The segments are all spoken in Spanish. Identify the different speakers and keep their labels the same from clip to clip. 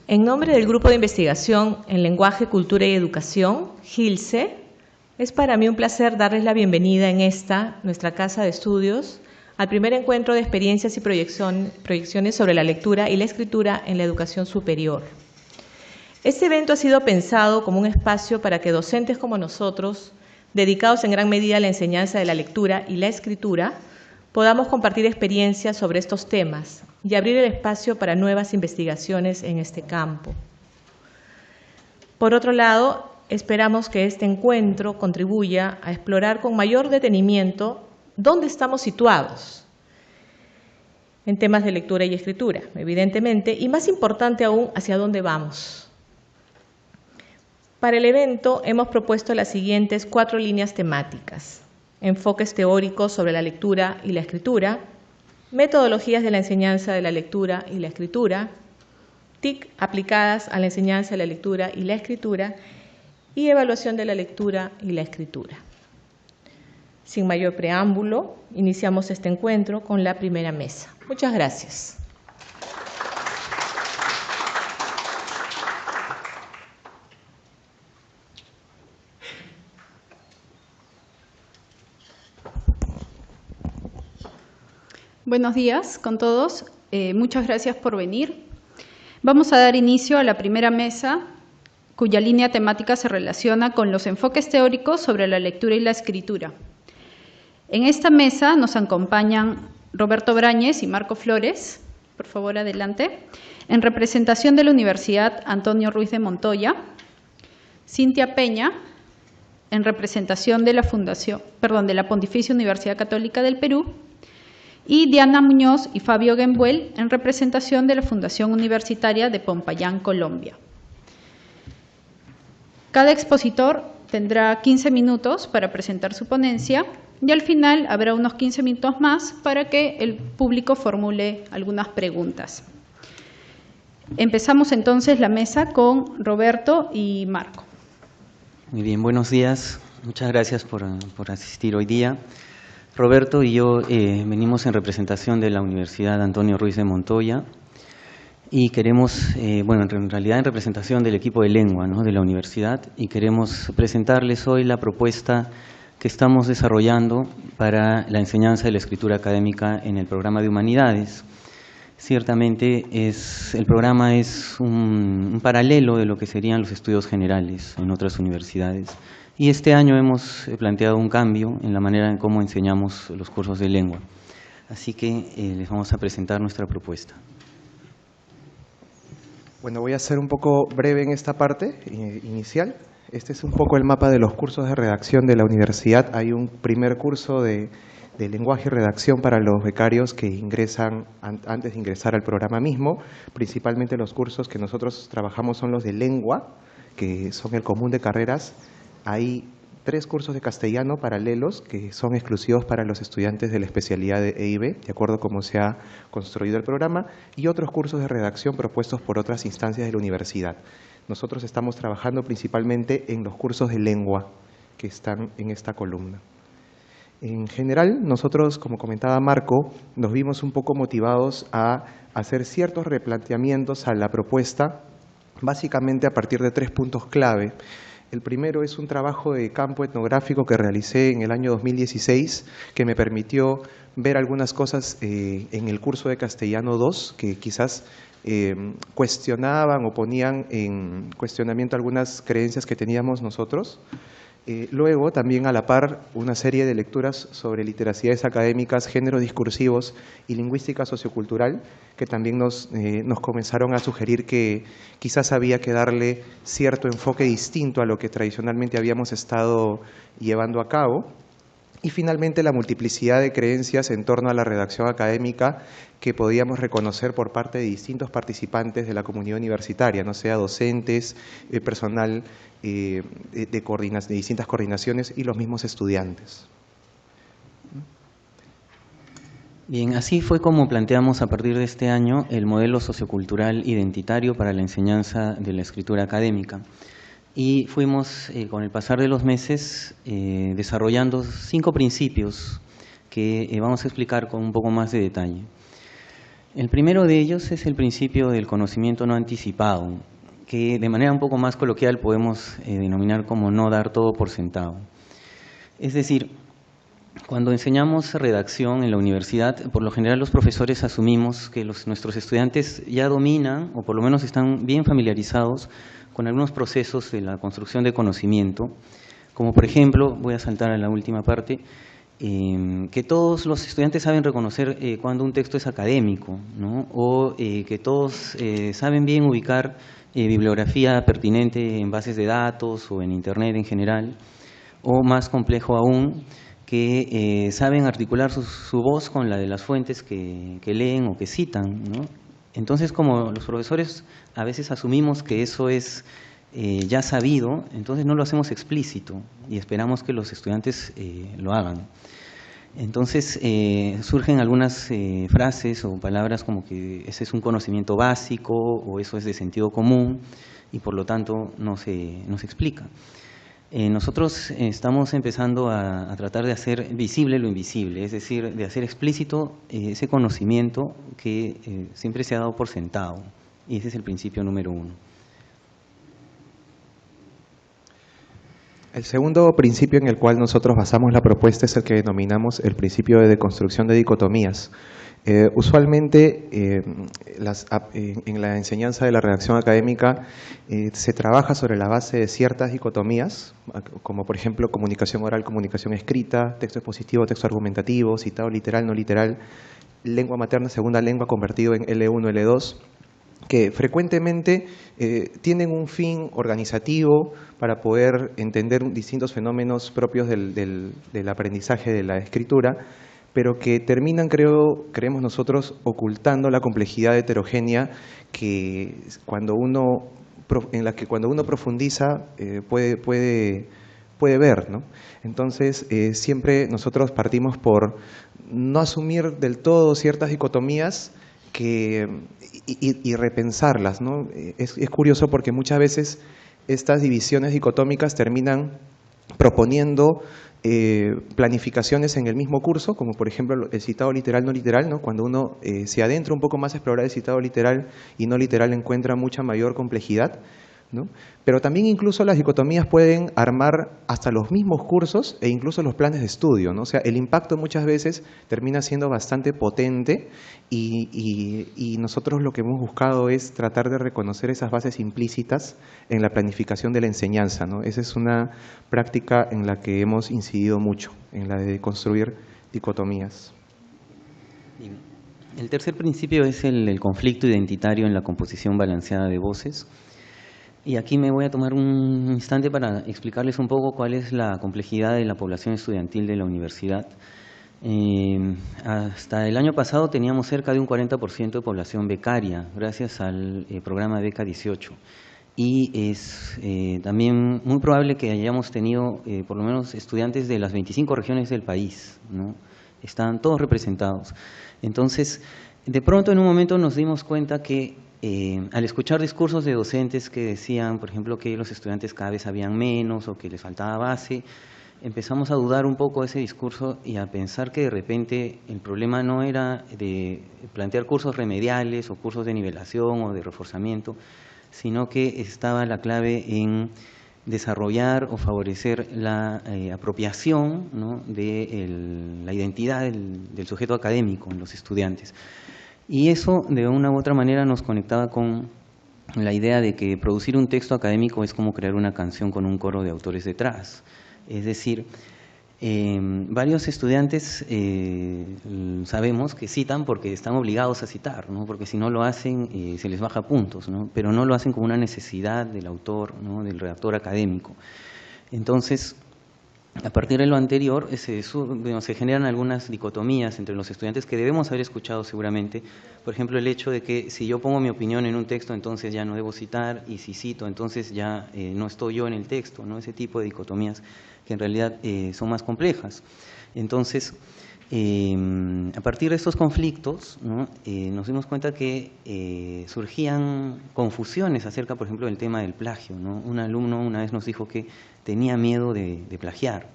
Speaker 1: En nombre del Grupo de Investigación en Lenguaje, Cultura y Educación, GILCE, es para mí un placer darles la bienvenida en nuestra casa de estudios, al primer encuentro de experiencias y proyecciones sobre la lectura y la escritura en la educación superior. Este evento ha sido pensado como un espacio para que docentes como nosotros, dedicados en gran medida a la enseñanza de la lectura y la escritura, podamos compartir experiencias sobre estos temas y abrir el espacio para nuevas investigaciones en este campo. Por otro lado, esperamos que este encuentro contribuya a explorar con mayor detenimiento dónde estamos situados en temas de lectura y escritura, evidentemente, y más importante aún, hacia dónde vamos. Para el evento hemos propuesto las siguientes 4 líneas temáticas: enfoques teóricos sobre la lectura y la escritura, metodologías de la enseñanza de la lectura y la escritura, TIC aplicadas a la enseñanza de la lectura y la escritura, y evaluación de la lectura y la escritura. Sin mayor preámbulo, iniciamos este encuentro con la primera mesa. Muchas gracias.
Speaker 2: Buenos días con todos. Muchas gracias por venir. Vamos a dar inicio a la primera mesa, cuya línea temática se relaciona con los enfoques teóricos sobre la lectura y la escritura. En esta mesa nos acompañan Roberto Brañez y Marco Flores, por favor adelante, en representación de la Universidad Antonio Ruiz de Montoya, Cintia Peña, en representación de la Pontificia Universidad Católica del Perú, y Diana Muñoz y Fabio Gembuel en representación de la Fundación Universitaria de Pompayán, Colombia. Cada expositor tendrá 15 minutos para presentar su ponencia y al final habrá unos 15 minutos más para que el público formule algunas preguntas. Empezamos entonces la mesa con Roberto y Marco.
Speaker 3: Muy bien, buenos días. Muchas gracias por asistir hoy día. Roberto y yo venimos en representación de la Universidad Antonio Ruiz de Montoya y queremos, en realidad en representación del equipo de lengua, ¿no?, de la universidad, y queremos presentarles hoy la propuesta que estamos desarrollando para la enseñanza de la escritura académica en el programa de Humanidades. Ciertamente el programa es un paralelo de lo que serían los estudios generales en otras universidades. Y este año hemos planteado un cambio en la manera en cómo enseñamos los cursos de lengua. Así que les vamos a presentar nuestra propuesta.
Speaker 4: Bueno, voy a ser un poco breve en esta parte inicial. Este es un poco el mapa de los cursos de redacción de la universidad. Hay un primer curso de lenguaje y redacción para los becarios que ingresan antes de ingresar al programa mismo. Principalmente los cursos que nosotros trabajamos son los de lengua, que son el común de carreras. Hay 3 cursos de castellano paralelos que son exclusivos para los estudiantes de la especialidad de EIB, de acuerdo a cómo se ha construido el programa, y otros cursos de redacción propuestos por otras instancias de la universidad. Nosotros estamos trabajando principalmente en los cursos de lengua que están en esta columna. En general, nosotros, como comentaba Marco, nos vimos un poco motivados a hacer ciertos replanteamientos a la propuesta, básicamente a partir de 3 puntos clave. El primero es un trabajo de campo etnográfico que realicé en el año 2016, que me permitió ver algunas cosas en el curso de Castellano 2, que quizás cuestionaban o ponían en cuestionamiento algunas creencias que teníamos nosotros. Luego, también a la par, una serie de lecturas sobre literacidades académicas, géneros discursivos y lingüística sociocultural, que también nos comenzaron a sugerir que quizás había que darle cierto enfoque distinto a lo que tradicionalmente habíamos estado llevando a cabo. Y finalmente, la multiplicidad de creencias en torno a la redacción académica que podíamos reconocer por parte de distintos participantes de la comunidad universitaria, no sea docentes, personal de distintas coordinaciones y los mismos estudiantes.
Speaker 3: Bien, así fue como planteamos a partir de este año el modelo sociocultural identitario para la enseñanza de la escritura académica. Y fuimos, con el pasar de los meses, desarrollando 5 principios que vamos a explicar con un poco más de detalle. El primero de ellos es el principio del conocimiento no anticipado, que de manera un poco más coloquial podemos denominar como no dar todo por sentado. Es decir, cuando enseñamos redacción en la universidad, por lo general los profesores asumimos que nuestros estudiantes ya dominan, o por lo menos están bien familiarizados con algunos procesos de la construcción de conocimiento, como por ejemplo, voy a saltar a la última parte, que todos los estudiantes saben reconocer cuando un texto es académico, ¿no? O que todos saben bien ubicar bibliografía pertinente en bases de datos o en Internet en general, o más complejo aún, que saben articular su voz con la de las fuentes que leen o que citan, ¿no? Entonces, como los profesores a veces asumimos que eso es ya sabido, entonces no lo hacemos explícito y esperamos que los estudiantes lo hagan. Entonces surgen algunas frases o palabras como que ese es un conocimiento básico o eso es de sentido común y por lo tanto no se explica. Nosotros estamos empezando a tratar de hacer visible lo invisible, es decir, de hacer explícito ese conocimiento que siempre se ha dado por sentado, y ese es el principio número 1.
Speaker 4: El segundo principio en el cual nosotros basamos la propuesta es el que denominamos el principio de deconstrucción de dicotomías. Usualmente en la enseñanza de la redacción académica se trabaja sobre la base de ciertas dicotomías, como por ejemplo comunicación oral, comunicación escrita, texto expositivo, texto argumentativo, citado literal, no literal, lengua materna, segunda lengua convertido en L1, L2, que frecuentemente tienen un fin organizativo para poder entender distintos fenómenos propios del aprendizaje de la escritura, pero que terminan, creemos nosotros, ocultando la complejidad heterogénea en la que cuando uno profundiza puede ver, ¿no? Entonces, siempre nosotros partimos por no asumir del todo ciertas dicotomías y repensarlas, ¿no? Es curioso porque muchas veces estas divisiones dicotómicas terminan proponiendo planificaciones en el mismo curso, como por ejemplo el citado literal, no literal, ¿no? Cuando uno se adentra un poco más a explorar el citado literal y no literal encuentra mucha mayor complejidad, ¿no? Pero también incluso las dicotomías pueden armar hasta los mismos cursos e incluso los planes de estudio, ¿no? O sea, el impacto muchas veces termina siendo bastante potente y nosotros lo que hemos buscado es tratar de reconocer esas bases implícitas en la planificación de la enseñanza, ¿no? Esa es una práctica en la que hemos incidido mucho, en la de construir dicotomías.
Speaker 3: El tercer principio es el conflicto identitario en la composición balanceada de voces. Y aquí me voy a tomar un instante para explicarles un poco cuál es la complejidad de la población estudiantil de la universidad. Hasta el año pasado teníamos cerca de un 40% de población becaria, gracias al programa Beca 18. Y es también muy probable que hayamos tenido por lo menos estudiantes de las 25 regiones del país, ¿no? Están todos representados. Entonces, de pronto en un momento nos dimos cuenta que al escuchar discursos de docentes que decían, por ejemplo, que los estudiantes cada vez sabían menos o que les faltaba base, empezamos a dudar un poco de ese discurso y a pensar que de repente el problema no era de plantear cursos remediales o cursos de nivelación o de reforzamiento, sino que estaba la clave en desarrollar o favorecer la apropiación, ¿no?, de la identidad del sujeto académico en los estudiantes. Y eso, de una u otra manera, nos conectaba con la idea de que producir un texto académico es como crear una canción con un coro de autores detrás. Es decir, varios estudiantes sabemos que citan porque están obligados a citar, ¿no? Porque si no lo hacen se les baja puntos, ¿no? Pero no lo hacen como una necesidad del autor, ¿no?, del redactor académico. Entonces, a partir de lo anterior, se generan algunas dicotomías entre los estudiantes que debemos haber escuchado seguramente. Por ejemplo, el hecho de que si yo pongo mi opinión en un texto, entonces ya no debo citar, y si cito, entonces ya no estoy yo en el texto, ¿no? Ese tipo de dicotomías que en realidad son más complejas. Entonces, a partir de estos conflictos, ¿no?, nos dimos cuenta que surgían confusiones acerca, por ejemplo, del tema del plagio, ¿no? Un alumno una vez nos dijo que tenía miedo de plagiar.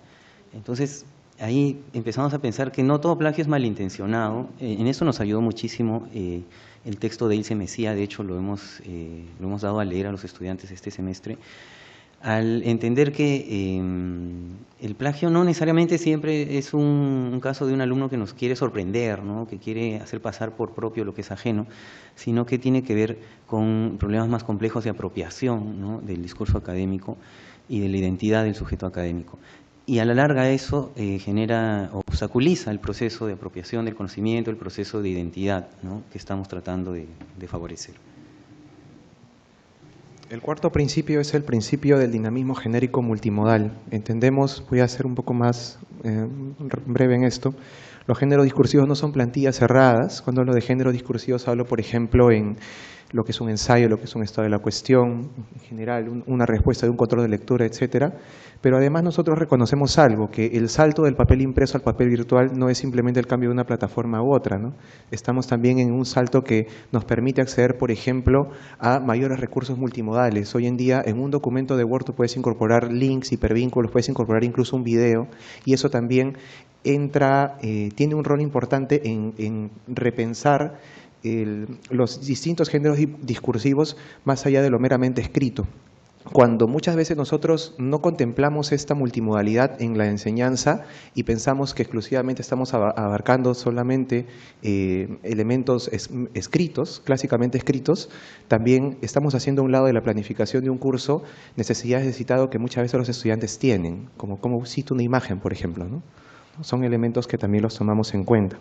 Speaker 3: Entonces, ahí empezamos a pensar que no todo plagio es malintencionado. En eso nos ayudó muchísimo el texto de Ilse Messía, de hecho lo hemos dado a leer a los estudiantes este semestre, al entender que el plagio no necesariamente siempre es un caso de un alumno que nos quiere sorprender, ¿no? Que quiere hacer pasar por propio lo que es ajeno, sino que tiene que ver con problemas más complejos de apropiación, ¿no? Del discurso académico y de la identidad del sujeto académico. Y a la larga eso genera, obstaculiza el proceso de apropiación del conocimiento, el proceso de identidad, ¿no? Que estamos tratando de favorecer.
Speaker 4: El cuarto principio es el principio del dinamismo genérico multimodal. Entendemos, voy a ser un poco más breve en esto, los géneros discursivos no son plantillas cerradas. Cuando hablo de géneros discursivos hablo, por ejemplo, en lo que es un ensayo, lo que es un estado de la cuestión, en general, una respuesta de un control de lectura, etcétera. Pero además nosotros reconocemos algo, que el salto del papel impreso al papel virtual no es simplemente el cambio de una plataforma u otra, ¿no? Estamos también en un salto que nos permite acceder, por ejemplo, a mayores recursos multimodales. Hoy en día, en un documento de Word tú puedes incorporar links, hipervínculos, puedes incorporar incluso un video, y eso también tiene un rol importante en repensar los distintos géneros discursivos más allá de lo meramente escrito. Cuando muchas veces nosotros no contemplamos esta multimodalidad en la enseñanza y pensamos que exclusivamente estamos abarcando solamente elementos escritos, clásicamente escritos, también estamos haciendo a un lado de la planificación de un curso necesidades de citado que muchas veces los estudiantes tienen, como cito una imagen, por ejemplo, ¿no? Son elementos que también los tomamos en cuenta.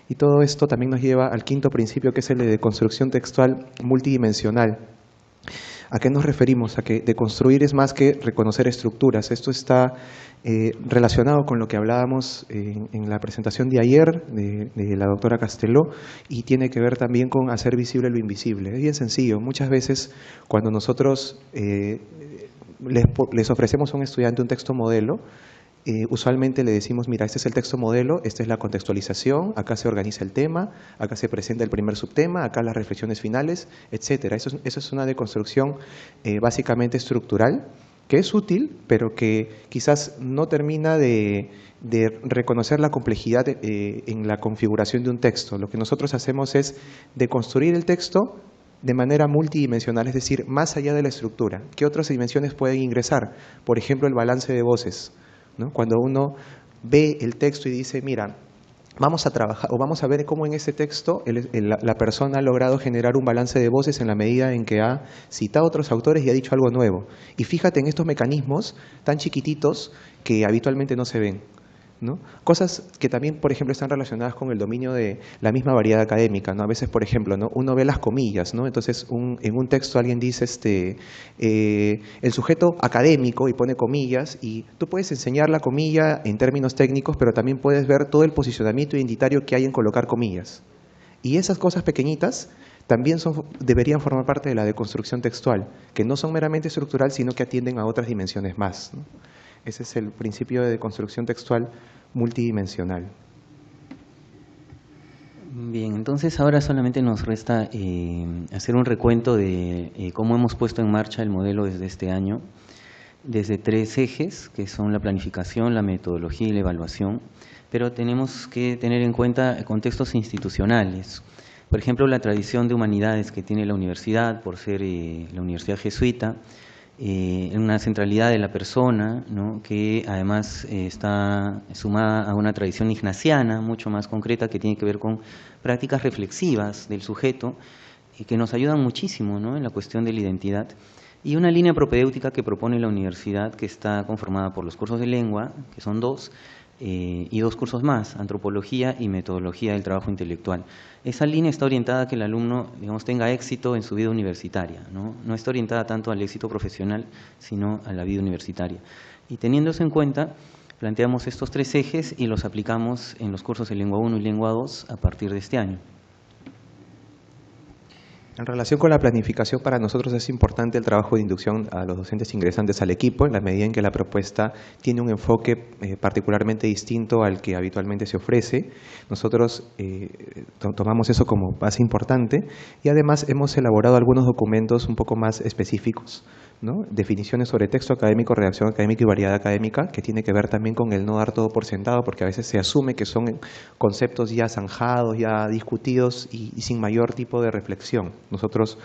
Speaker 4: Y todo esto también nos lleva al quinto principio, que es el de construcción textual multidimensional. ¿A qué nos referimos? A que deconstruir es más que reconocer estructuras. Esto está relacionado con lo que hablábamos en la presentación de ayer de la doctora Casteló, y tiene que ver también con hacer visible lo invisible. Es bien sencillo. Muchas veces cuando nosotros les ofrecemos a un estudiante un texto modelo, usualmente le decimos, mira, este es el texto modelo, esta es la contextualización, acá se organiza el tema, acá se presenta el primer subtema, acá las reflexiones finales, etcétera. Eso es una deconstrucción básicamente estructural, que es útil, pero que quizás no termina de reconocer la complejidad en la configuración de un texto. Lo que nosotros hacemos es deconstruir el texto de manera multidimensional, es decir, más allá de la estructura. ¿Qué otras dimensiones pueden ingresar? Por ejemplo, el balance de voces, ¿no? Cuando uno ve el texto y dice, mira, vamos a trabajar o vamos a ver cómo en ese texto la persona ha logrado generar un balance de voces en la medida en que ha citado a otros autores y ha dicho algo nuevo. Y fíjate en estos mecanismos tan chiquititos que habitualmente no se ven, ¿no? Cosas que también, por ejemplo, están relacionadas con el dominio de la misma variedad académica, ¿no? A veces, por ejemplo, ¿no? Uno ve las comillas, ¿no? Entonces, en un texto alguien dice el sujeto académico y pone comillas, y tú puedes enseñar la comilla en términos técnicos, pero también puedes ver todo el posicionamiento identitario que hay en colocar comillas. Y esas cosas pequeñitas también deberían formar parte de la deconstrucción textual, que no son meramente estructural, sino que atienden a otras dimensiones más, ¿no? Ese es el principio de deconstrucción textual multidimensional.
Speaker 3: Bien, entonces ahora solamente nos resta hacer un recuento de cómo hemos puesto en marcha el modelo desde este año, desde 3 ejes, que son la planificación, la metodología y la evaluación, pero tenemos que tener en cuenta contextos institucionales. Por ejemplo, la tradición de humanidades que tiene la universidad, por ser la universidad jesuita, en una centralidad de la persona, ¿no? Que además está sumada a una tradición ignaciana mucho más concreta, que tiene que ver con prácticas reflexivas del sujeto, que nos ayudan muchísimo, ¿no? En la cuestión de la identidad, y una línea propedéutica que propone la universidad, que está conformada por los cursos de lengua, que son 2, y 2 cursos más, antropología y metodología del trabajo intelectual. Esa línea está orientada a que el alumno, digamos, tenga éxito en su vida universitaria, ¿no? No está orientada tanto al éxito profesional, sino a la vida universitaria. Y teniendo eso en cuenta, planteamos estos 3 ejes y los aplicamos en los cursos de Lengua 1 y Lengua 2 a partir de este año.
Speaker 4: En relación con la planificación, para nosotros es importante el trabajo de inducción a los docentes ingresantes al equipo, en la medida en que la propuesta tiene un enfoque particularmente distinto al que habitualmente se ofrece. Nosotros tomamos eso como base importante, y además hemos elaborado algunos documentos un poco más específicos, ¿no? Definiciones sobre texto académico, redacción académica y variedad académica, que tiene que ver también con el no dar todo por sentado, porque a veces se asume que son conceptos ya zanjados, ya discutidos y sin mayor tipo de reflexión. Nosotros,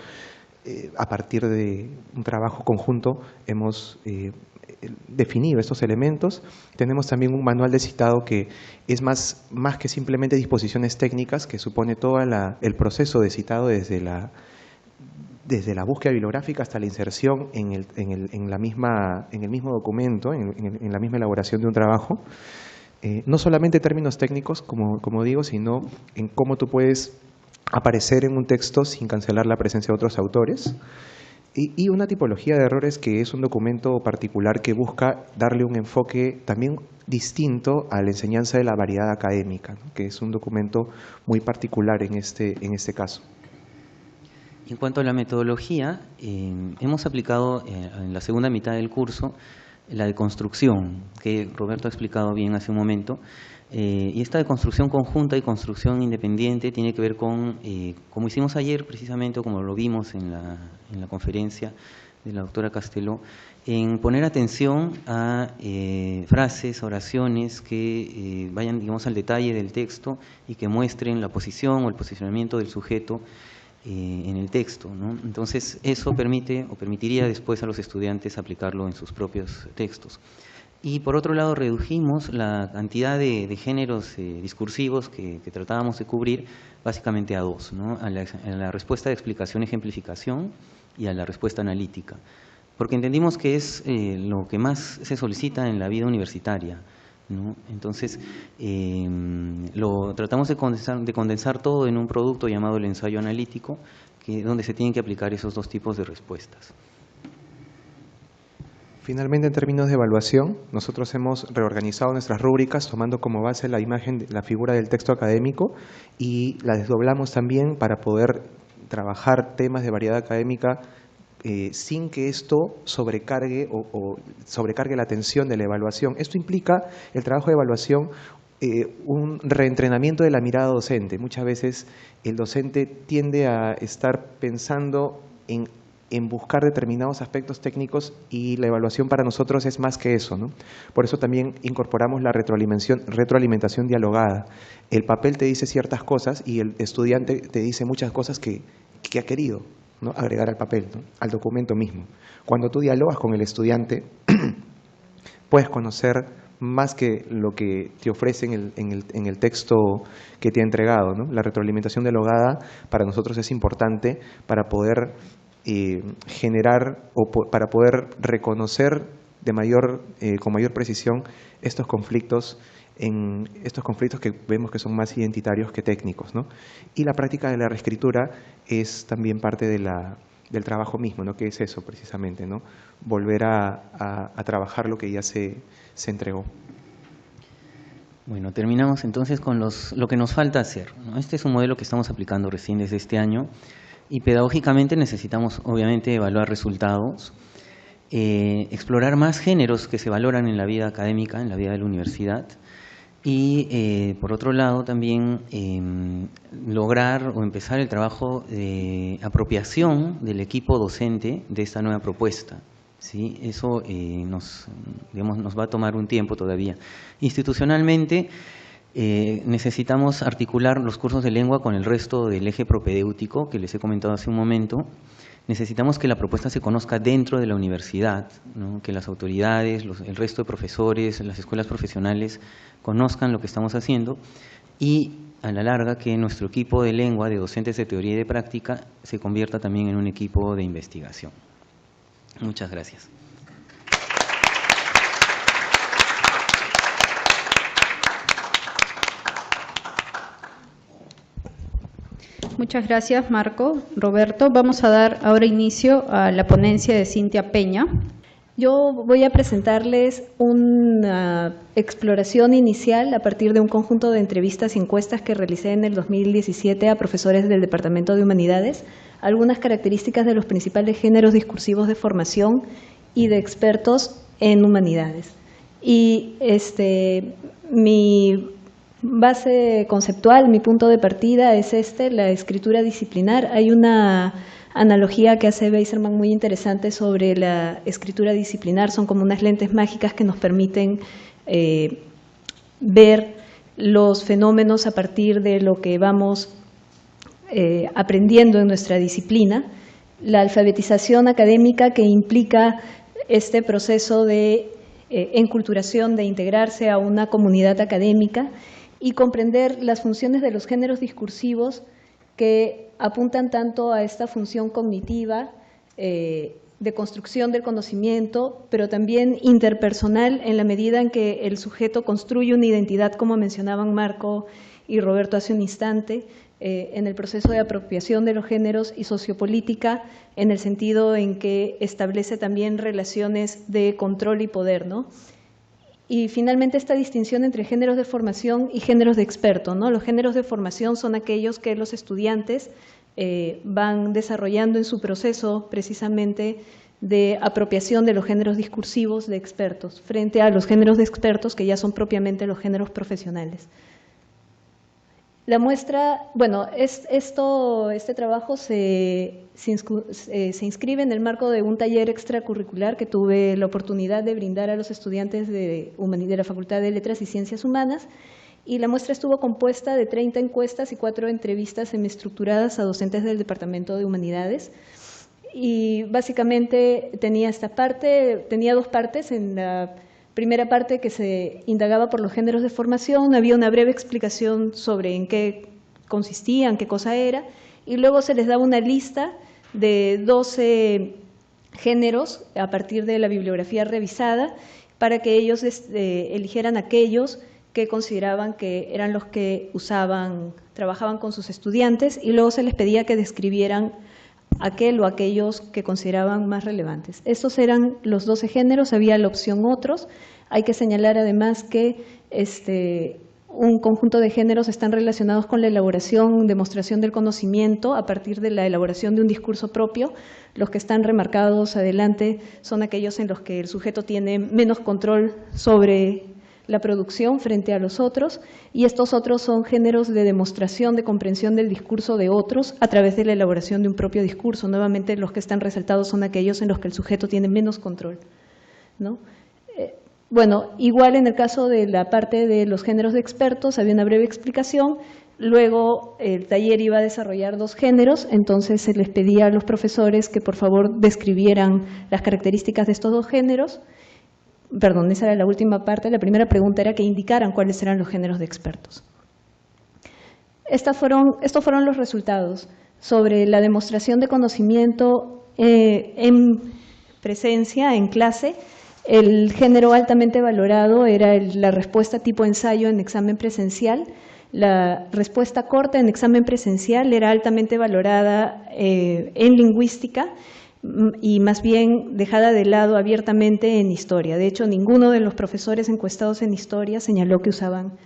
Speaker 4: a partir de un trabajo conjunto, hemos definido estos elementos. Tenemos también un manual de citado que es más que simplemente disposiciones técnicas, que supone todo el proceso de citado desde la búsqueda bibliográfica hasta la inserción en el mismo documento, en la misma elaboración de un trabajo. No solamente términos técnicos, como digo, sino en cómo tú puedes aparecer en un texto sin cancelar la presencia de otros autores. Y una tipología de errores que es un documento particular que busca darle un enfoque también distinto a la enseñanza de la variedad académica, ¿no? Que es un documento muy particular en este caso.
Speaker 3: En cuanto a la metodología, hemos aplicado en la segunda mitad del curso la deconstrucción, que Roberto ha explicado bien hace un momento. Y esta deconstrucción conjunta y construcción independiente tiene que ver con, como hicimos ayer precisamente, o como lo vimos en la conferencia de la doctora Casteló, en poner atención a frases, oraciones que vayan, digamos, al detalle del texto y que muestren la posición o el posicionamiento del sujeto en el texto, ¿no? Entonces, eso permite o permitiría después a los estudiantes aplicarlo en sus propios textos. Y por otro lado, redujimos la cantidad de géneros discursivos que tratábamos de cubrir básicamente a dos, ¿no? A la respuesta de explicación-ejemplificación y a la respuesta analítica, porque entendimos que es lo que más se solicita en la vida universitaria, ¿no? Entonces, lo tratamos de condensar todo en un producto llamado el ensayo analítico, donde se tienen que aplicar esos dos tipos de respuestas.
Speaker 4: Finalmente, en términos de evaluación, nosotros hemos reorganizado nuestras rúbricas tomando como base la imagen, la figura del texto académico, y la desdoblamos también para poder trabajar temas de variedad académica sin que esto sobrecargue o sobrecargue la atención de la evaluación. Esto implica el trabajo de evaluación, un reentrenamiento de la mirada docente. Muchas veces el docente tiende a estar pensando en buscar determinados aspectos técnicos, y la evaluación para nosotros es más que eso, ¿no? Por eso también incorporamos la retroalimentación dialogada. El papel te dice ciertas cosas y el estudiante te dice muchas cosas que ha querido, ¿no?, agregar al papel, ¿no?, al documento mismo. Cuando tú dialogas con el estudiante, puedes conocer más que lo que te ofrece en el texto que te ha entregado, ¿no? La retroalimentación dialogada para nosotros es importante para poder generar o para poder reconocer con mayor precisión estos conflictos que vemos que son más identitarios que técnicos, ¿no? Y la práctica de la reescritura es también parte del trabajo mismo, ¿no?, que es eso precisamente, ¿no?, volver a trabajar lo que ya se entregó.
Speaker 3: Bueno, terminamos entonces con lo que nos falta hacer, ¿no? Este es un modelo que estamos aplicando recién desde este año, y pedagógicamente necesitamos obviamente evaluar resultados, explorar más géneros que se valoran en la vida académica, en la vida de la universidad, y por otro lado también lograr o empezar el trabajo de apropiación del equipo docente de esta nueva propuesta, ¿sí? Eso nos va a tomar un tiempo todavía. Institucionalmente, necesitamos articular los cursos de lengua con el resto del eje propedéutico que les he comentado hace un momento. Necesitamos que la propuesta se conozca dentro de la universidad, ¿no?, que las autoridades, el resto de profesores, las escuelas profesionales conozcan lo que estamos haciendo, y a la larga que nuestro equipo de lengua, de docentes de teoría y de práctica, se convierta también en un equipo de investigación. Muchas gracias.
Speaker 2: Muchas gracias, Marco. Roberto, vamos a dar ahora inicio a la ponencia de Cintia Peña.
Speaker 1: Yo voy a presentarles una exploración inicial a partir de un conjunto de entrevistas y encuestas que realicé en el 2017 a profesores del Departamento de Humanidades, algunas características de los principales géneros discursivos de formación y de expertos en humanidades. Y mi base conceptual, mi punto de partida es la escritura disciplinar. Hay una
Speaker 2: analogía que hace Beiserman muy interesante sobre la escritura disciplinar. Son como unas lentes mágicas que nos permiten ver los fenómenos a partir de lo que vamos aprendiendo en nuestra disciplina. La alfabetización académica, que implica este proceso de enculturación, de integrarse a una comunidad académica y comprender las funciones de los géneros discursivos que apuntan tanto a esta función cognitiva de construcción del conocimiento, pero también interpersonal en la medida en que el sujeto construye una identidad, como mencionaban Marco y Roberto hace un instante, en el proceso de apropiación de los géneros, y sociopolítica en el sentido en que establece también relaciones de control y poder, ¿no? Y finalmente esta distinción entre géneros de formación y géneros de experto, ¿no? Los géneros de formación son aquellos que los estudiantes van desarrollando en su proceso precisamente de apropiación de los géneros discursivos de expertos, frente a los géneros de expertos que ya son propiamente los géneros profesionales. La muestra, bueno, este trabajo se inscribe en el marco de un taller extracurricular que tuve la oportunidad de brindar a los estudiantes de la Facultad de Letras y Ciencias Humanas, y la muestra estuvo compuesta de 30 encuestas y 4 entrevistas semiestructuradas a docentes del Departamento de Humanidades. Y básicamente tenía dos partes. En la primera parte, que se indagaba por los géneros de formación, había una breve explicación sobre en qué consistían, qué cosa era, y luego se les daba una lista de 12 géneros a partir de la bibliografía revisada para que ellos eligieran aquellos que consideraban que eran los que trabajaban con sus estudiantes, y luego se les pedía que describieran aquel o aquellos que consideraban más relevantes. Estos eran los 12 géneros, había la opción otros. Hay que señalar además que un conjunto de géneros están relacionados con la elaboración, demostración del conocimiento a partir de la elaboración de un discurso propio. Los que están remarcados adelante son aquellos en los que el sujeto tiene menos control sobre la producción frente a los otros, y estos otros son géneros de demostración, de comprensión del discurso de otros a través de la elaboración de un propio discurso. Nuevamente, los que están resaltados son aquellos en los que el sujeto tiene menos control, ¿no? Bueno, igual en el caso de la parte de los géneros de expertos, había una breve explicación. Luego el taller iba a desarrollar 2 géneros, entonces se les pedía a los profesores que por favor describieran las características de estos 2 géneros. Perdón, esa era la última parte. La primera pregunta era que indicaran cuáles eran los géneros de expertos. Estos fueron los resultados sobre la demostración de conocimiento en presencia, en clase. El género altamente valorado era la respuesta tipo ensayo en examen presencial. La respuesta corta en examen presencial era altamente valorada en lingüística, y más bien dejada de lado abiertamente en historia. De hecho, ninguno de los profesores encuestados en historia señaló que usaban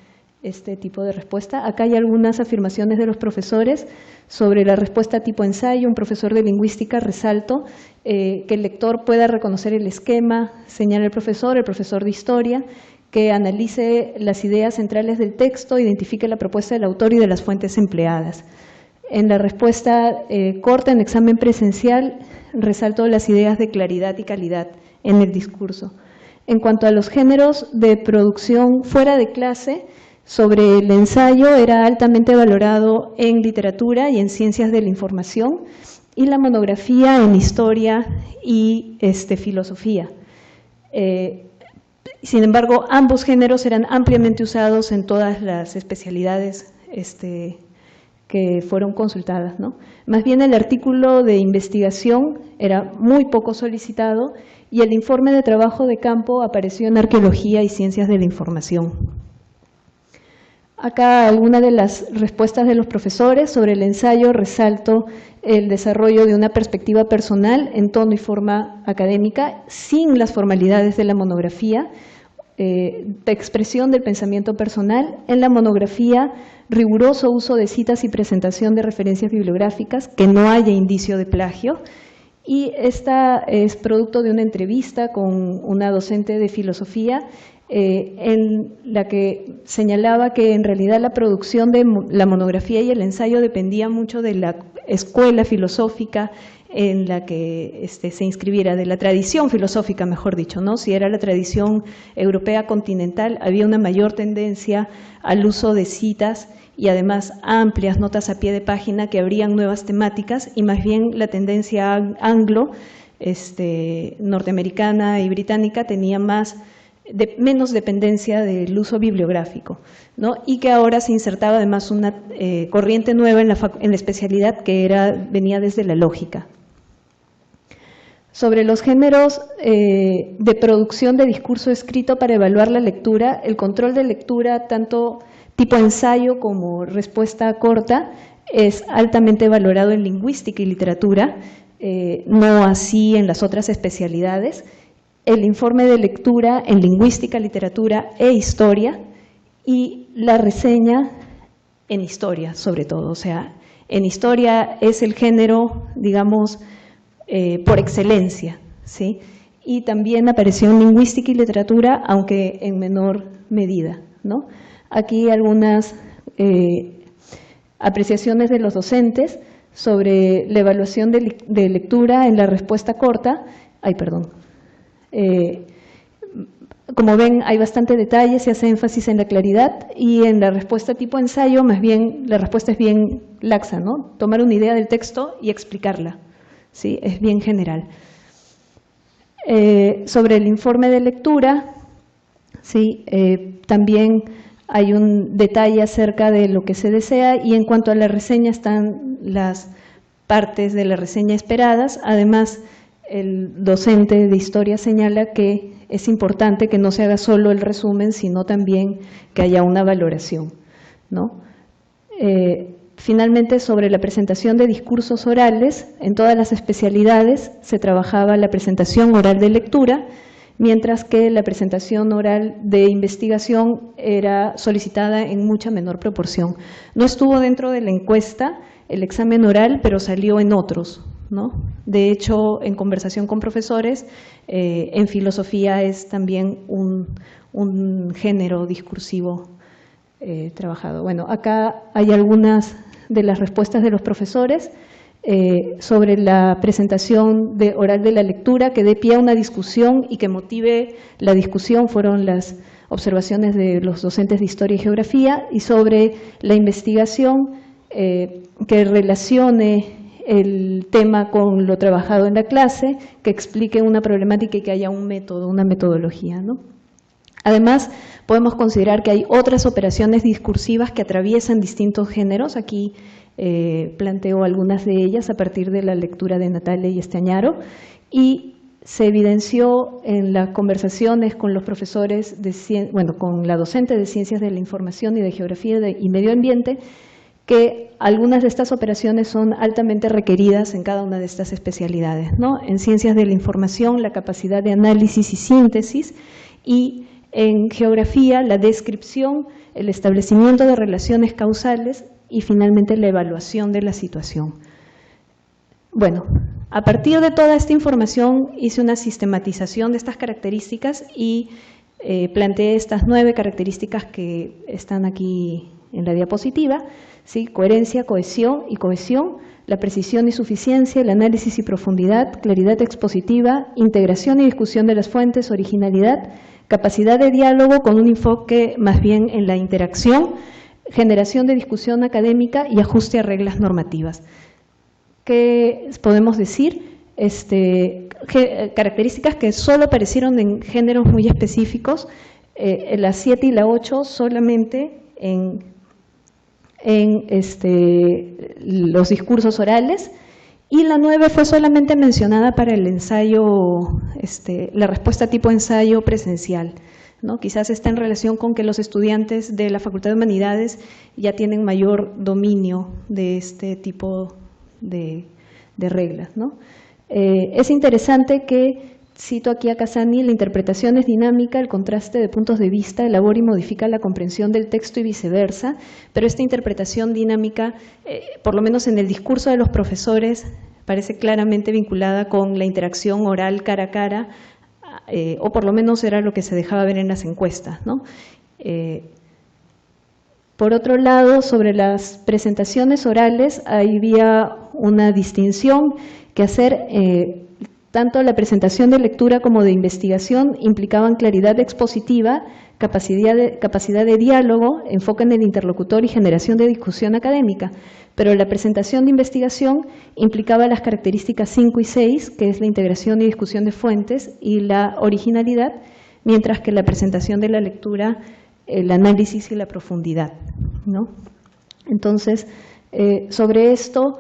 Speaker 2: este tipo de respuesta. Acá hay algunas afirmaciones de los profesores sobre la respuesta tipo ensayo. Un profesor de lingüística, resalto, que el lector pueda reconocer el esquema, señala el profesor de historia, que analice las ideas centrales del texto, identifique la propuesta del autor y de las fuentes empleadas. En la respuesta corta en examen presencial, resalto las ideas de claridad y calidad en el discurso. En cuanto a los géneros de producción fuera de clase, sobre el ensayo era altamente valorado en literatura y en ciencias de la información, y la monografía en historia y filosofía. Sin embargo, ambos géneros eran ampliamente usados en todas las especialidades que fueron consultadas, ¿no? Más bien el artículo de investigación era muy poco solicitado, y el informe de trabajo de campo apareció en arqueología y ciencias de la información. Acá algunas de las respuestas de los profesores sobre el ensayo. Resalto el desarrollo de una perspectiva personal en tono y forma académica, sin las formalidades de la monografía, expresión del pensamiento personal. En la monografía, riguroso uso de citas y presentación de referencias bibliográficas, que no haya indicio de plagio. Y esta es producto de una entrevista con una docente de filosofía, en la que señalaba que en realidad la producción de la monografía y el ensayo dependía mucho de la
Speaker 5: escuela filosófica en la que se inscribiera, de la tradición filosófica, mejor dicho, ¿no? Si era la tradición europea continental, había una mayor tendencia al uso de citas y además amplias notas a pie de página que abrían nuevas temáticas, y más bien la tendencia anglo, norteamericana y británica tenía menos dependencia del uso bibliográfico, ¿no? Y que ahora se insertaba además una corriente nueva en la especialidad que venía desde la lógica. Sobre los géneros de producción de discurso escrito para evaluar la lectura, el control de lectura, tanto tipo ensayo como respuesta corta, es altamente valorado en lingüística y literatura, no así en las otras especialidades. El informe de lectura en lingüística, literatura e historia, y la reseña en historia sobre todo. O sea, en historia es el género, digamos, por excelencia, ¿sí? Y también apareció en lingüística y literatura, aunque en menor medida, ¿no? Aquí algunas apreciaciones de los docentes sobre la evaluación de lectura en la respuesta corta. Como ven, hay bastante detalle, se hace énfasis en la claridad, y en la respuesta tipo ensayo, más bien, la respuesta es bien laxa, ¿no? Tomar una idea del texto y explicarla, ¿sí? Es bien general. Sobre el informe de lectura, ¿sí? También hay un detalle acerca de lo que se desea, y en cuanto a la reseña están las partes de la reseña esperadas. Además, el docente de historia señala que es importante que no se haga solo el resumen, sino también que haya una valoración, ¿no? Finalmente, sobre la presentación de discursos orales, en todas las especialidades se trabajaba la presentación oral de lectura, mientras que la presentación oral de investigación era solicitada en mucha menor proporción. No estuvo dentro de la encuesta el examen oral, pero salió en otros, ¿no? De hecho, en conversación con profesores, en filosofía es también un género discursivo trabajado. Bueno, acá hay algunas de las respuestas de los profesores sobre la presentación oral de la lectura, que dé pie a una discusión y que motive la discusión. Fueron las observaciones de los docentes de Historia y Geografía. Y sobre la investigación, que relacione el tema con lo trabajado en la clase, que explique una problemática y que haya un método, una metodología, ¿no? Además, podemos considerar que hay otras operaciones discursivas que atraviesan distintos géneros. Aquí planteo algunas de ellas a partir de la lectura de Natalia y Estañaro, y se evidenció en las conversaciones con los profesores, con la docente de Ciencias de la Información y de Geografía y Medio Ambiente, que algunas de estas operaciones son altamente requeridas en cada una de estas especialidades, ¿no? En Ciencias de la Información, la capacidad de análisis y síntesis, y en Geografía, la descripción, el establecimiento de relaciones causales y finalmente la evaluación de la situación. Bueno, a partir de toda esta información hice una sistematización de estas características y planteé estas 9 características que están aquí en la diapositiva, ¿sí? Coherencia, cohesión y cohesión, la precisión y suficiencia, el análisis y profundidad, claridad expositiva, integración y discusión de las fuentes, originalidad, capacidad de diálogo con un enfoque más bien en la interacción, generación de discusión académica y ajuste a reglas normativas. ¿Qué podemos decir? Características que solo aparecieron en géneros muy específicos, la 7 y la 8 solamente en los discursos orales, y la 9 fue solamente mencionada para el ensayo, la respuesta tipo ensayo presencial, ¿no? Quizás está en relación con que los estudiantes de la Facultad de Humanidades ya tienen mayor dominio de este tipo de reglas, ¿no? Es interesante que, cito aquí a Casani, la interpretación es dinámica, el contraste de puntos de vista elabora y modifica la comprensión del texto y viceversa, pero esta interpretación dinámica, por lo menos en el discurso de los profesores, parece claramente vinculada con la interacción oral cara a cara, o por lo menos era lo que se dejaba ver en las encuestas, ¿no? Por otro lado, sobre las presentaciones orales, había una distinción que hacer. Tanto la presentación de lectura como de investigación implicaban claridad expositiva, capacidad de diálogo, enfoque en el interlocutor y generación de discusión académica. Pero la presentación de investigación implicaba las características 5 y 6, que es la integración y discusión de fuentes y la originalidad, mientras que la presentación de la lectura, el análisis y la profundidad, ¿no? Entonces, sobre esto,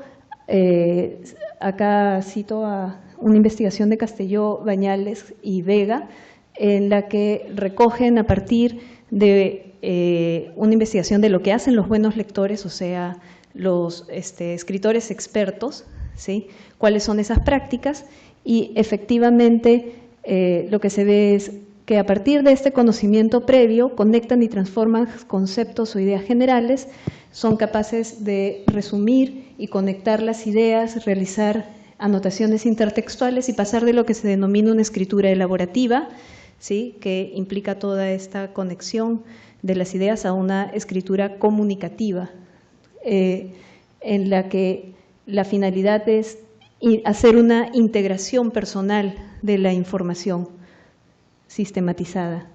Speaker 5: acá cito a una investigación de Castelló, Bañales y Vega, en la que recogen a partir de una investigación de lo que hacen los buenos lectores, o sea, los escritores expertos, ¿sí? Cuáles son esas prácticas, y efectivamente lo que se ve es que a partir de este conocimiento previo conectan y transforman conceptos o ideas generales, son capaces de resumir y conectar las ideas, realizar anotaciones intertextuales y pasar de lo que se denomina una escritura elaborativa, ¿sí? Que implica toda esta conexión de las ideas, a una escritura comunicativa, en la que la finalidad es hacer una integración personal de la información sistematizada.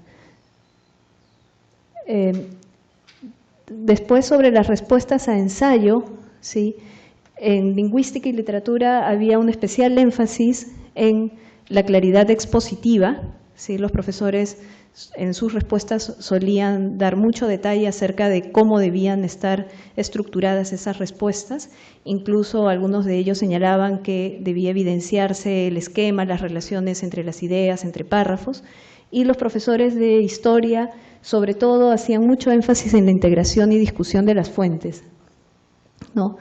Speaker 5: Después, sobre las respuestas a ensayo, ¿sí? En lingüística y literatura había un especial énfasis en la claridad expositiva, ¿sí? Los profesores en sus respuestas solían dar mucho detalle acerca de cómo debían estar estructuradas esas respuestas. Incluso algunos de ellos señalaban que debía evidenciarse el esquema, las relaciones entre las ideas, entre párrafos. Y los profesores de historia, sobre todo, hacían mucho énfasis en la integración y discusión de las fuentes, ¿no?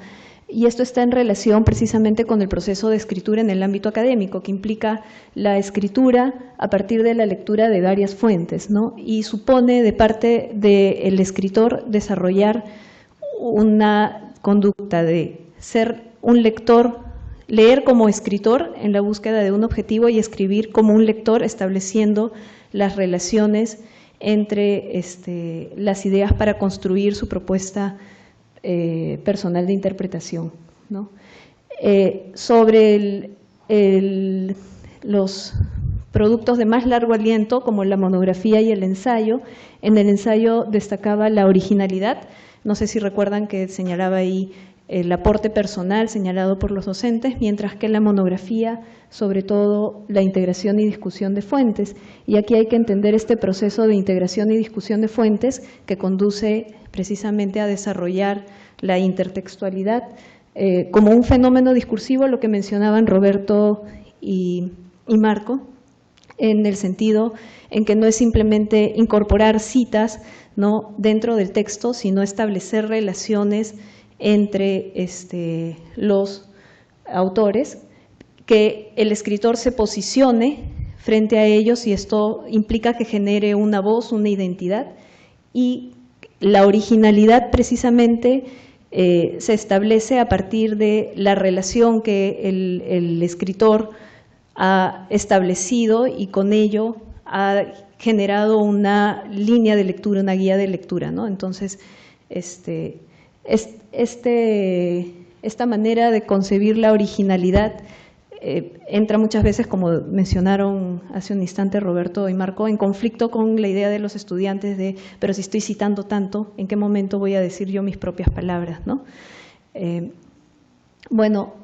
Speaker 5: Y esto está en relación precisamente con el proceso de escritura en el ámbito académico, que implica la escritura a partir de la lectura de varias fuentes, ¿no? Y supone de parte del escritor desarrollar una conducta de ser un lector, leer como escritor en la búsqueda de un objetivo y escribir como un lector, estableciendo las relaciones entre las ideas para construir su propuesta personal de interpretación, ¿no? Sobre los productos de más largo aliento, como la monografía y el ensayo, en el ensayo destacaba la originalidad. No sé si recuerdan que señalaba ahí el aporte personal señalado por los docentes, mientras que en la monografía, sobre todo, la integración y discusión de fuentes. Y aquí hay que entender este proceso de integración y discusión de fuentes que conduce precisamente a desarrollar la intertextualidad como un fenómeno discursivo, lo que mencionaban Roberto y Marco, en el sentido en que no es simplemente incorporar citas, ¿no?, dentro del texto, sino establecer relaciones entre los autores, que el escritor se posicione frente a ellos, y esto implica que genere una voz, una identidad, y la originalidad precisamente se establece a partir de la relación que el escritor ha establecido, y con ello ha generado una línea de lectura, una guía de lectura, ¿no? Entonces, esta manera de concebir la originalidad entra muchas veces, como mencionaron hace un instante Roberto y Marco, en conflicto con la idea de los estudiantes de, pero si estoy citando tanto, ¿en qué momento voy a decir yo mis propias palabras, ¿no? Bueno,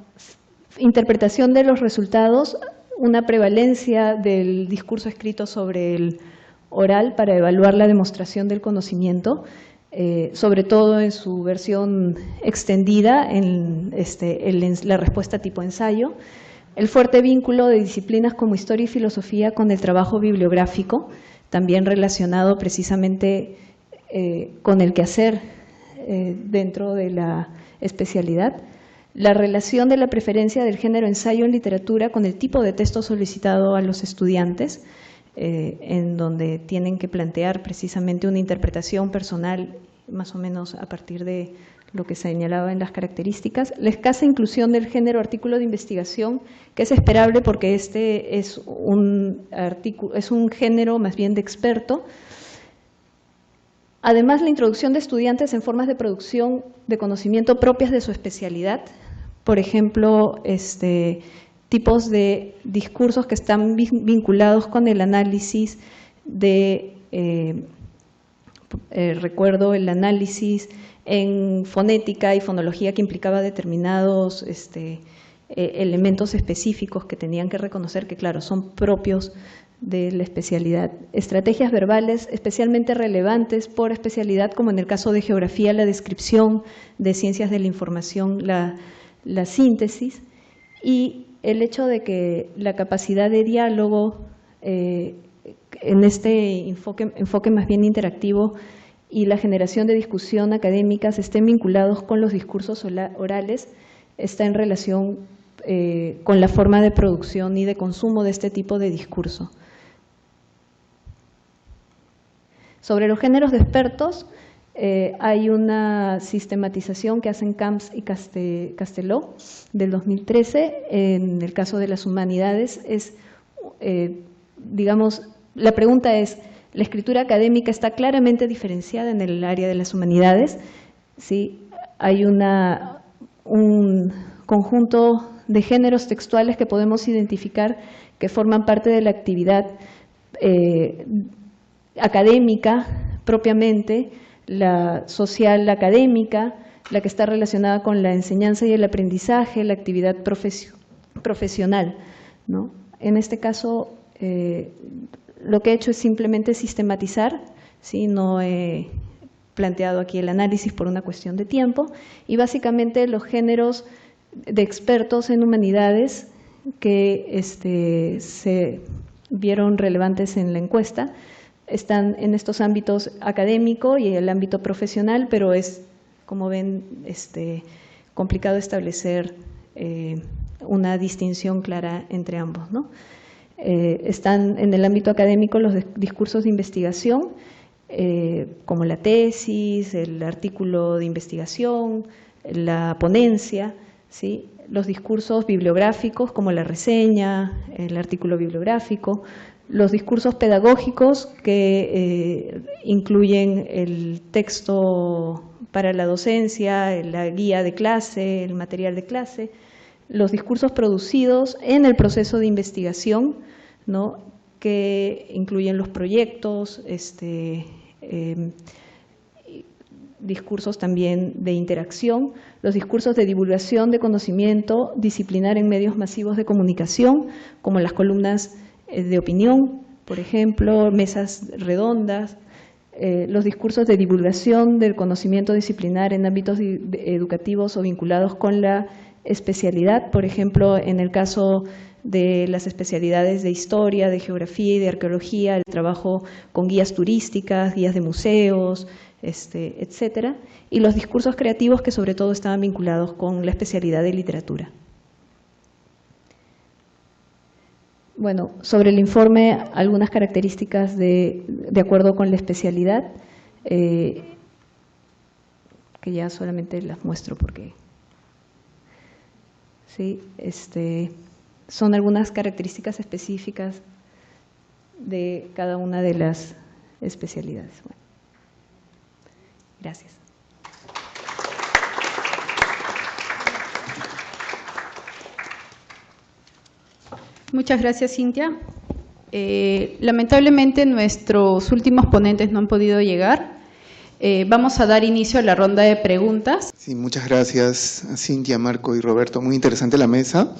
Speaker 5: interpretación de los resultados, una prevalencia del discurso escrito sobre el oral para evaluar la demostración del conocimiento, sobre todo en su versión extendida, en la respuesta tipo ensayo. El fuerte vínculo de disciplinas como historia y filosofía con el trabajo bibliográfico, también relacionado precisamente con el quehacer dentro de la especialidad. La relación de la preferencia del género ensayo en literatura con el tipo de texto solicitado a los estudiantes, en donde tienen que plantear precisamente una interpretación personal, más o menos a partir de lo que señalaba en las características. La escasa inclusión del género artículo de investigación, que es esperable porque este es un género más bien de experto. Además, la introducción de estudiantes en formas de producción de conocimiento propias de su especialidad, por ejemplo, tipos de discursos que están vinculados con el análisis de, recuerdo el análisis en fonética y fonología que implicaba determinados elementos específicos que tenían que reconocer que, claro, son propios de la especialidad. Estrategias verbales especialmente relevantes por especialidad, como en el caso de geografía, la descripción, de ciencias de la información, la síntesis, y el hecho de que la capacidad de diálogo en este enfoque más bien interactivo y la generación de discusión académicas estén vinculados con los discursos orales, está en relación con la forma de producción y de consumo de este tipo de discurso. Sobre los géneros de expertos, hay una sistematización que hacen Camps y Casteló del 2013. En el caso de las humanidades, digamos, la pregunta es, ¿la escritura académica está claramente diferenciada en el área de las humanidades? ¿Sí? Hay un conjunto de géneros textuales que podemos identificar que forman parte de la actividad académica propiamente, la social académica, la que está relacionada con la enseñanza y el aprendizaje, la actividad profesional, ¿no? En este caso, lo que he hecho es simplemente sistematizar, ¿sí? No he planteado aquí el análisis por una cuestión de tiempo, y básicamente los géneros de expertos en humanidades que se vieron relevantes en la encuesta están en estos ámbitos académico y el ámbito profesional, pero es, como ven, complicado establecer una distinción clara entre ambos, ¿no? Están en el ámbito académico los discursos de investigación, como la tesis, el artículo de investigación, la ponencia, ¿sí? Los discursos bibliográficos, como la reseña, el artículo bibliográfico, los discursos pedagógicos que incluyen el texto para la docencia, la guía de clase, el material de clase, los discursos producidos en el proceso de investigación, ¿no? Que incluyen los proyectos, discursos también de interacción, los discursos de divulgación de conocimiento disciplinar en medios masivos de comunicación, como las columnas de opinión, por ejemplo, mesas redondas, los discursos de divulgación del conocimiento disciplinar en ámbitos educativos o vinculados con la especialidad, por ejemplo, en el caso de las especialidades de historia, de geografía y de arqueología, el trabajo con guías turísticas, guías de museos, etcétera, y los discursos creativos que sobre todo estaban vinculados con la especialidad de literatura. Bueno, sobre el informe, algunas características de acuerdo con la especialidad, que ya solamente las muestro porque sí, son algunas características específicas de cada una de las especialidades. Bueno, gracias.
Speaker 2: Muchas gracias, Cintia. Lamentablemente nuestros últimos ponentes no han podido llegar. Vamos a dar inicio a la ronda de preguntas.
Speaker 6: Sí, muchas gracias, Cintia, Marco y Roberto. Muy interesante la mesa.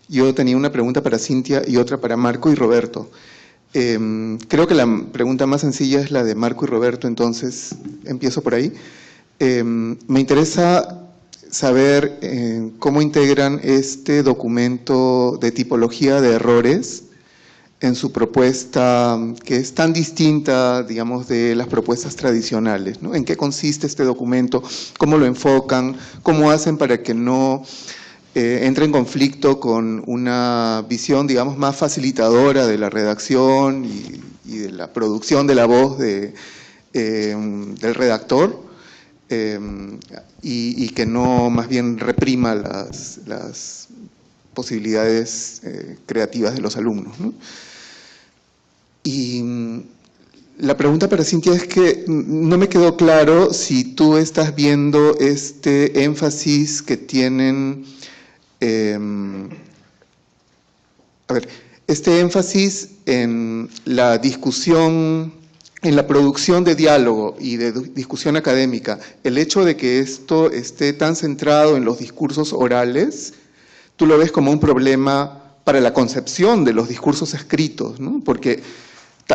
Speaker 6: Yo tenía una pregunta para Cintia y otra para Marco y Roberto. Creo que la pregunta más sencilla es la de Marco y Roberto, entonces empiezo por ahí. Me interesa saber cómo integran este documento de tipología de errores en su propuesta, que es tan distinta, digamos, de las propuestas tradicionales, ¿no? ¿En qué consiste este documento? ¿Cómo lo enfocan? ¿Cómo hacen para que no entre en conflicto con una visión, digamos, más facilitadora de la redacción y de la producción de la voz del redactor? Y que no más bien reprima las posibilidades creativas de los alumnos, ¿no? Y La pregunta para Cintia es que no me quedó claro si tú estás viendo este énfasis que tienen, este énfasis en la discusión, en la producción de diálogo y de discusión académica, el hecho de que esto esté tan centrado en los discursos orales, tú lo ves como un problema para la concepción de los discursos escritos, ¿no? Porque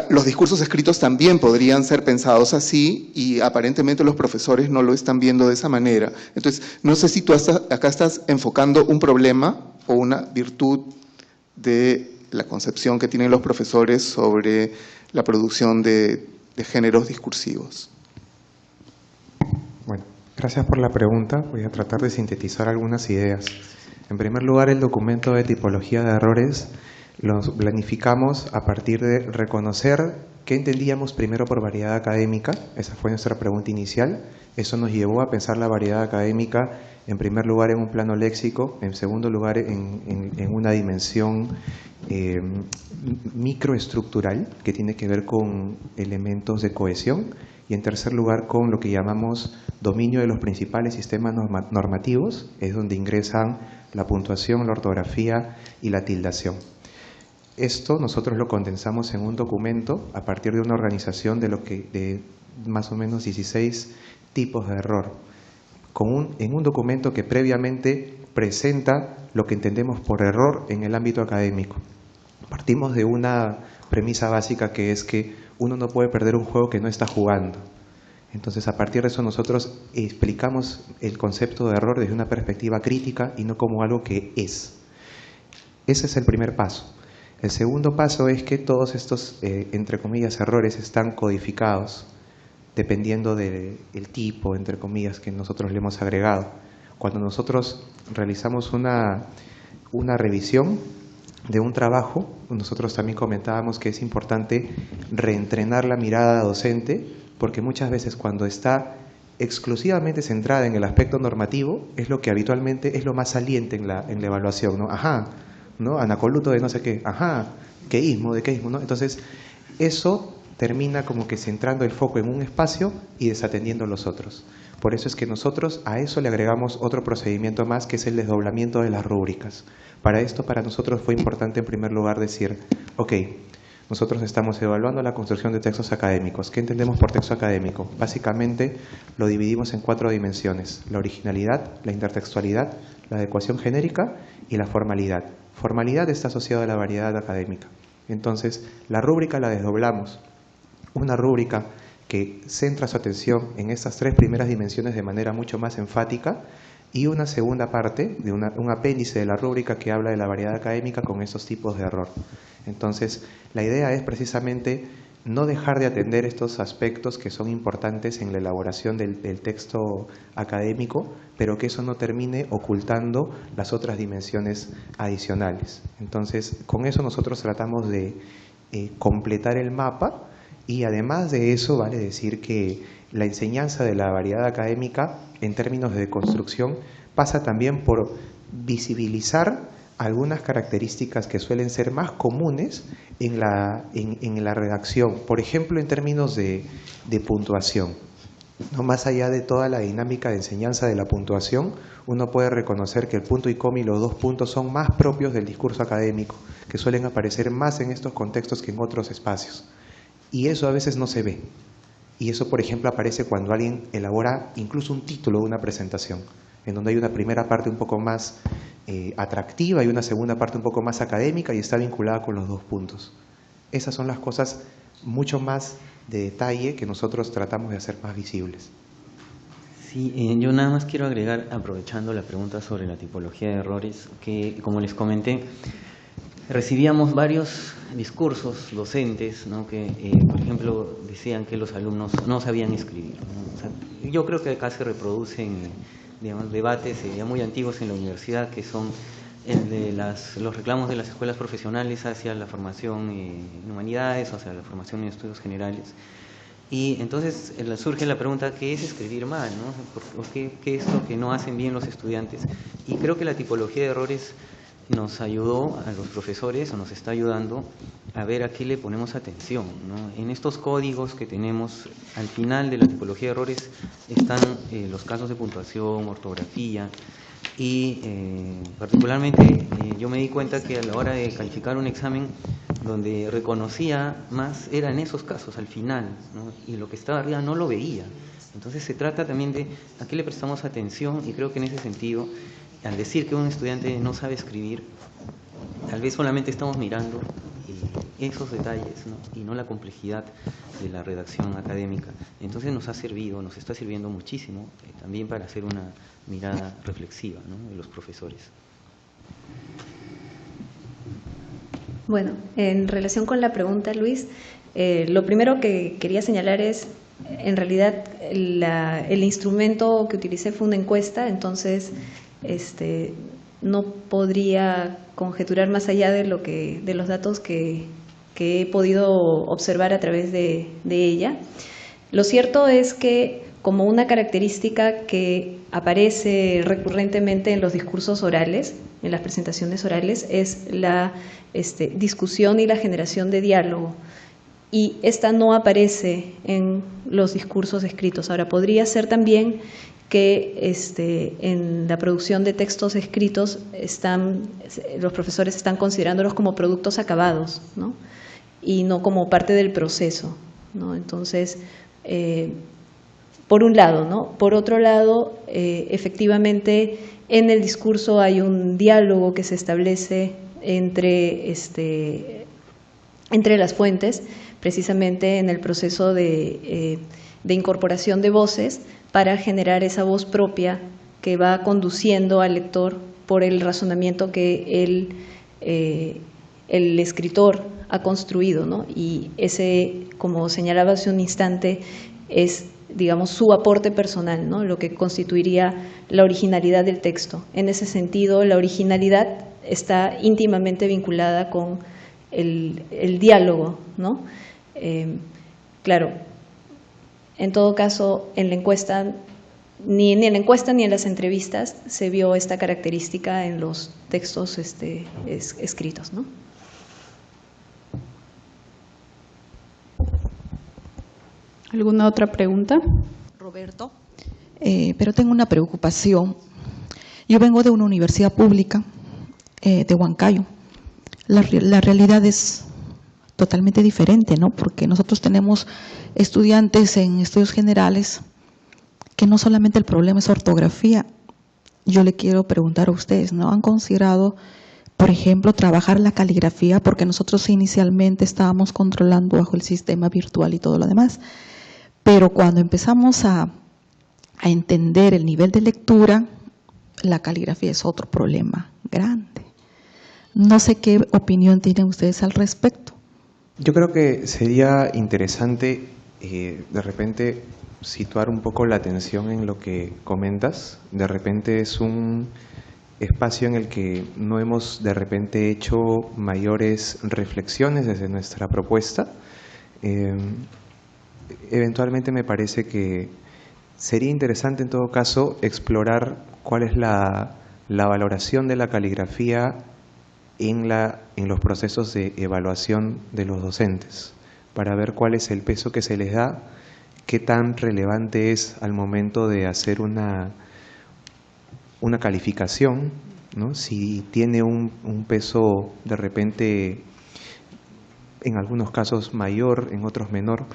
Speaker 6: los discursos escritos también podrían ser pensados así y aparentemente los profesores no lo están viendo de esa manera. Entonces, no sé si tú acá estás enfocando un problema o una virtud de la concepción que tienen los profesores sobre la producción de géneros discursivos.
Speaker 4: Bueno, gracias por la pregunta. Voy a tratar de sintetizar algunas ideas. En primer lugar, el documento de tipología de errores los planificamos a partir de reconocer qué entendíamos primero por variedad académica. Esa fue nuestra pregunta inicial. Eso nos llevó a pensar la variedad académica en primer lugar en un plano léxico, en segundo lugar en una dimensión microestructural que tiene que ver con elementos de cohesión y en tercer lugar con lo que llamamos dominio de los principales sistemas normativos, es donde ingresan la puntuación, la ortografía y la tildación. Esto nosotros lo condensamos en un documento a partir de una organización de más o menos 16 tipos de error, en un documento que previamente presenta lo que entendemos por error en el ámbito académico. Partimos de una premisa básica que es que uno no puede perder un juego que no está jugando. Entonces, a partir de eso nosotros explicamos el concepto de error desde una perspectiva crítica y no como algo que es. Ese es el primer paso. El segundo paso es que todos estos, entre comillas, errores están codificados dependiendo del tipo, entre comillas, que nosotros le hemos agregado. Cuando nosotros realizamos una revisión de un trabajo, nosotros también comentábamos que es importante reentrenar la mirada docente, porque muchas veces cuando está exclusivamente centrada en el aspecto normativo, es lo que habitualmente es lo más saliente en la evaluación, ¿no? Ajá, ¿no? Anacoluto de no sé qué, ajá, queísmo, de queísmo, ¿no? Entonces, eso termina como que centrando el foco en un espacio y desatendiendo los otros. Por eso es que nosotros a eso le agregamos otro procedimiento más, que es el desdoblamiento de las rúbricas. Para esto, para nosotros fue importante en primer lugar decir, ok, nosotros estamos evaluando la construcción de textos académicos. ¿Qué entendemos por texto académico? Básicamente lo dividimos en 4 dimensiones: la originalidad, la intertextualidad, la adecuación genérica y la formalidad. Formalidad está asociada a la variedad académica. Entonces, la rúbrica la desdoblamos. Una rúbrica que centra su atención en estas 3 primeras dimensiones de manera mucho más enfática, y una segunda parte, de un apéndice de la rúbrica que habla de la variedad académica con estos tipos de error. Entonces, la idea es precisamente no dejar de atender estos aspectos que son importantes en la elaboración del texto académico, pero que eso no termine ocultando las otras dimensiones adicionales. Entonces, con eso nosotros tratamos de completar el mapa. Y además de eso, vale decir que la enseñanza de la variedad académica, en términos de construcción, pasa también por visibilizar algunas características que suelen ser más comunes en la redacción. Por ejemplo, en términos de puntuación. No más allá de toda la dinámica de enseñanza de la puntuación, uno puede reconocer que el punto y coma y los 2 puntos son más propios del discurso académico, que suelen aparecer más en estos contextos que en otros espacios. Y eso a veces no se ve. Y eso, por ejemplo, aparece cuando alguien elabora incluso un título de una presentación, en donde hay una primera parte un poco más atractiva y una segunda parte un poco más académica y está vinculada con los 2 puntos. Esas son las cosas mucho más de detalle que nosotros tratamos de hacer más visibles.
Speaker 3: Sí, yo nada más quiero agregar, aprovechando la pregunta sobre la tipología de errores, que como les comenté, recibíamos varios discursos docentes, ¿no? Que, por ejemplo, decían que los alumnos no sabían escribir, ¿no? O sea, yo creo que acá se reproducen, digamos, debates ya muy antiguos en la universidad, que son el de los reclamos de las escuelas profesionales hacia la formación en humanidades, o hacia la formación en estudios generales. Y entonces surge la pregunta, ¿qué es escribir mal, ¿no? ¿Qué es lo que no hacen bien los estudiantes? Y creo que la tipología de errores nos ayudó a los profesores, o nos está ayudando a ver a qué le ponemos atención, ¿no? En estos códigos que tenemos, al final de la tipología de errores están los casos de puntuación, ortografía, y particularmente yo me di cuenta que a la hora de calificar un examen, donde reconocía más era en esos casos, al final, ¿no? Y lo que estaba arriba no lo veía. Entonces se trata también de a qué le prestamos atención, y creo que en ese sentido, al decir que un estudiante no sabe escribir, tal vez solamente estamos mirando esos detalles, ¿no? Y no la complejidad de la redacción académica. Entonces nos está sirviendo muchísimo también para hacer una mirada reflexiva, ¿no?, de los profesores.
Speaker 5: Bueno, en relación con la pregunta, Luis, lo primero que quería señalar es, en realidad, el instrumento que utilicé fue una encuesta, entonces no podría conjeturar más allá de los datos que he podido observar a través de ella. Lo cierto es que, como una característica que aparece recurrentemente en los discursos orales, en las presentaciones orales, es la discusión y la generación de diálogo. Y esta no aparece en los discursos escritos. Ahora, podría ser también que en la producción de textos escritos los profesores están considerándolos como productos acabados, ¿no?, y no como parte del proceso, ¿no? Entonces, por un lado, ¿no? Por otro lado, efectivamente, en el discurso hay un diálogo que se establece entre las fuentes, precisamente en el proceso de incorporación de voces, para generar esa voz propia que va conduciendo al lector por el razonamiento que el escritor ha construido, ¿no? Y ese, como señalaba hace un instante, es, digamos, su aporte personal, ¿no?, lo que constituiría la originalidad del texto. En ese sentido, la originalidad está íntimamente vinculada con el diálogo, ¿no? Claro, en todo caso, en la encuesta, ni en la encuesta ni en las entrevistas se vio esta característica en los textos escritos, ¿no?
Speaker 2: ¿Alguna otra pregunta?
Speaker 7: Roberto, pero tengo una preocupación. Yo vengo de una universidad pública de Huancayo. La realidad es totalmente diferente, ¿no? Porque nosotros tenemos estudiantes en estudios generales que no solamente el problema es ortografía. Yo le quiero preguntar a ustedes, ¿no han considerado, por ejemplo, trabajar la caligrafía? Porque nosotros inicialmente estábamos controlando bajo el sistema virtual y todo lo demás. Pero cuando empezamos a entender el nivel de lectura, la caligrafía es otro problema grande. No sé qué opinión tienen ustedes al respecto.
Speaker 4: Yo creo que sería interesante de repente situar un poco la atención en lo que comentas. De repente es un espacio en el que no hemos de repente hecho mayores reflexiones desde nuestra propuesta. Eventualmente me parece que sería interesante en todo caso explorar cuál es la valoración de la caligrafía en los procesos de evaluación de los docentes, para ver cuál es el peso que se les da, qué tan relevante es al momento de hacer una calificación, ¿no? Si tiene un peso de repente en algunos casos mayor, en otros menor.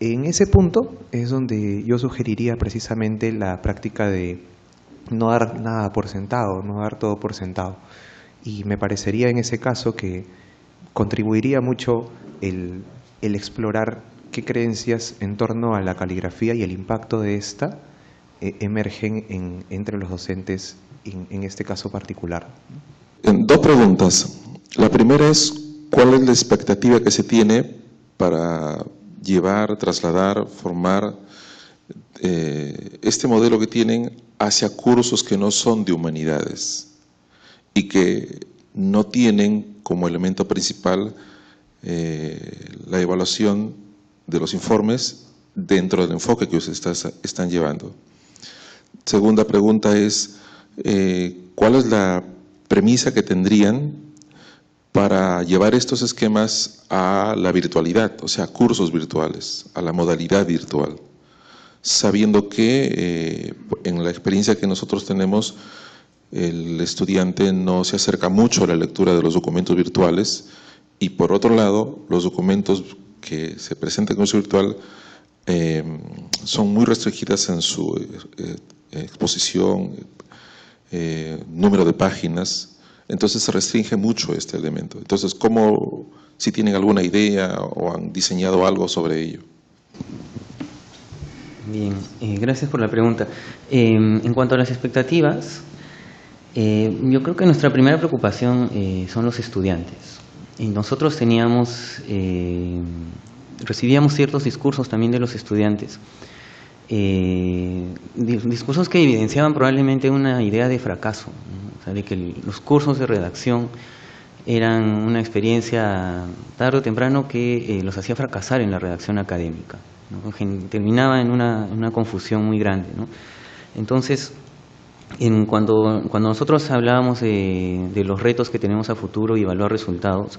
Speaker 4: En ese punto es donde yo sugeriría precisamente la práctica de no dar nada por sentado, no dar todo por sentado. Y me parecería en ese caso que contribuiría mucho el explorar qué creencias en torno a la caligrafía y el impacto de esta emergen entre los docentes en este caso particular.
Speaker 8: Dos preguntas. La primera es, ¿cuál es la expectativa que se tiene para llevar, trasladar, formar este modelo que tienen hacia cursos que no son de humanidades y que no tienen como elemento principal la evaluación de los informes dentro del enfoque que ustedes están llevando? Segunda pregunta es, ¿cuál es la premisa que tendrían para llevar estos esquemas a la virtualidad, o sea, cursos virtuales, a la modalidad virtual, sabiendo que en la experiencia que nosotros tenemos, el estudiante no se acerca mucho a la lectura de los documentos virtuales y, por otro lado, los documentos que se presentan en curso virtual son muy restringidas en su exposición, número de páginas. Entonces se restringe mucho este elemento. Entonces, ¿cómo, si tienen alguna idea o han diseñado algo sobre ello?
Speaker 3: Bien, gracias por la pregunta. En cuanto a las expectativas, yo creo que nuestra primera preocupación son los estudiantes. Y nosotros recibíamos ciertos discursos también de los estudiantes, discursos que evidenciaban probablemente una idea de fracaso, ¿no? O sea, de que los cursos de redacción eran una experiencia tarde o temprano que los hacía fracasar en la redacción académica, ¿no? Terminaba en una confusión muy grande, ¿no? Entonces, cuando nosotros hablábamos de los retos que tenemos a futuro y evaluar resultados,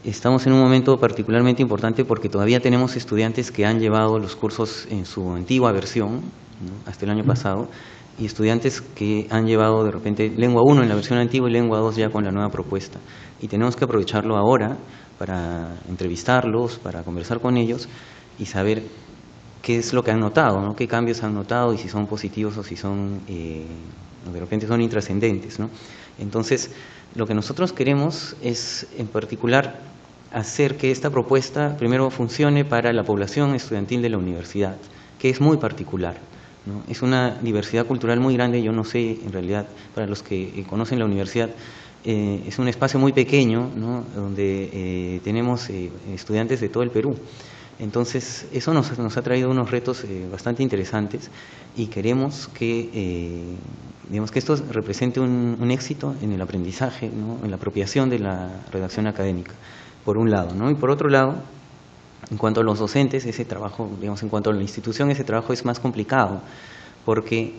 Speaker 3: estamos en un momento particularmente importante porque todavía tenemos estudiantes que han llevado los cursos en su antigua versión, ¿no? Hasta el año pasado, y estudiantes que han llevado de repente Lengua 1 en la versión antigua y Lengua 2 ya con la nueva propuesta. Y tenemos que aprovecharlo ahora para entrevistarlos, para conversar con ellos y saber qué es lo que han notado, ¿no? Qué cambios han notado y si son positivos o si son, de repente son intrascendentes, ¿no? Entonces, lo que nosotros queremos es, en particular, hacer que esta propuesta primero funcione para la población estudiantil de la universidad, que es muy particular, ¿no? Es una diversidad cultural muy grande. Yo no sé, en realidad, para los que conocen la universidad, es un espacio muy pequeño, ¿no? Donde tenemos estudiantes de todo el Perú. Entonces, eso nos ha traído unos retos bastante interesantes y queremos que, digamos, que esto represente un éxito en el aprendizaje, ¿no? En la apropiación de la redacción académica, por un lado, ¿no? Y por otro lado, en cuanto a los docentes, ese trabajo, digamos, en cuanto a la institución, ese trabajo es más complicado, porque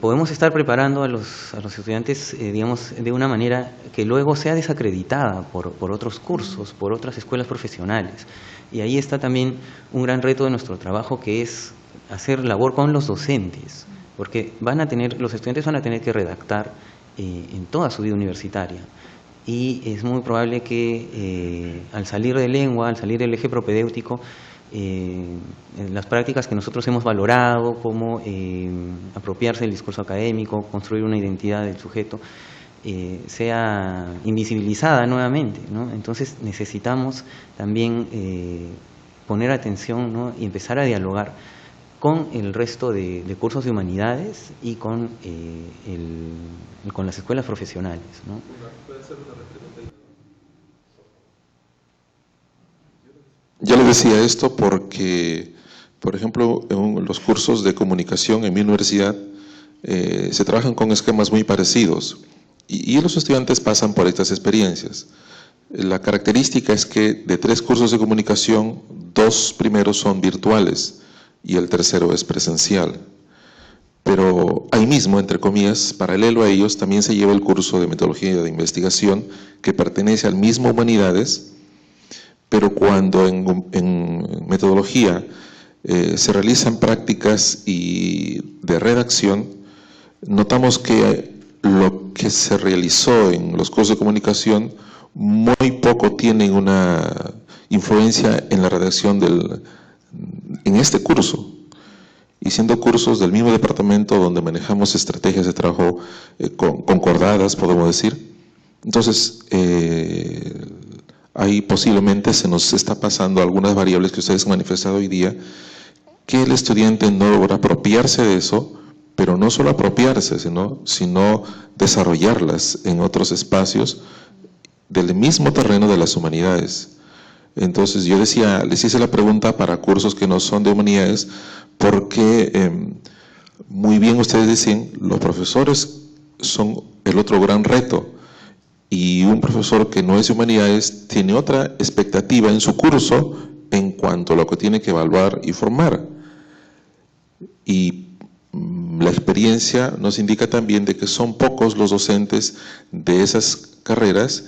Speaker 3: podemos estar preparando a los estudiantes, digamos, de una manera que luego sea desacreditada por otros cursos, por otras escuelas profesionales. Y ahí está también un gran reto de nuestro trabajo, que es hacer labor con los docentes, porque los estudiantes van a tener que redactar en toda su vida universitaria. Y es muy probable que al salir de lengua, al salir del eje propedéutico, las prácticas que nosotros hemos valorado, como apropiarse del discurso académico, construir una identidad del sujeto, sea invisibilizada nuevamente, ¿no? Entonces necesitamos también poner atención, ¿no? Y empezar a dialogar con el resto de cursos de humanidades y con las escuelas profesionales, ¿no?
Speaker 8: Ya le decía esto porque, por ejemplo, en los cursos de comunicación en mi universidad se trabajan con esquemas muy parecidos y los estudiantes pasan por estas experiencias. La característica es que de 3 cursos de comunicación, 2 primeros son virtuales y el tercero es presencial. Pero ahí mismo, entre comillas, paralelo a ellos, también se lleva el curso de metodología de investigación que pertenece al mismo Humanidades, pero cuando en metodología se realizan prácticas de redacción, notamos que lo que se realizó en los cursos de comunicación muy poco tienen una influencia en la redacción en este curso. Y siendo cursos del mismo departamento donde manejamos estrategias de trabajo concordadas, podemos decir. Entonces, ahí posiblemente se nos está pasando algunas variables que ustedes han manifestado hoy día, que el estudiante no logra apropiarse de eso, pero no solo apropiarse, sino desarrollarlas en otros espacios del mismo terreno de las humanidades. Entonces yo les hice la pregunta para cursos que no son de humanidades, porque muy bien ustedes decían, los profesores son el otro gran reto, y un profesor que no es de humanidades tiene otra expectativa en su curso en cuanto a lo que tiene que evaluar y formar. Y la experiencia nos indica también de que son pocos los docentes de esas carreras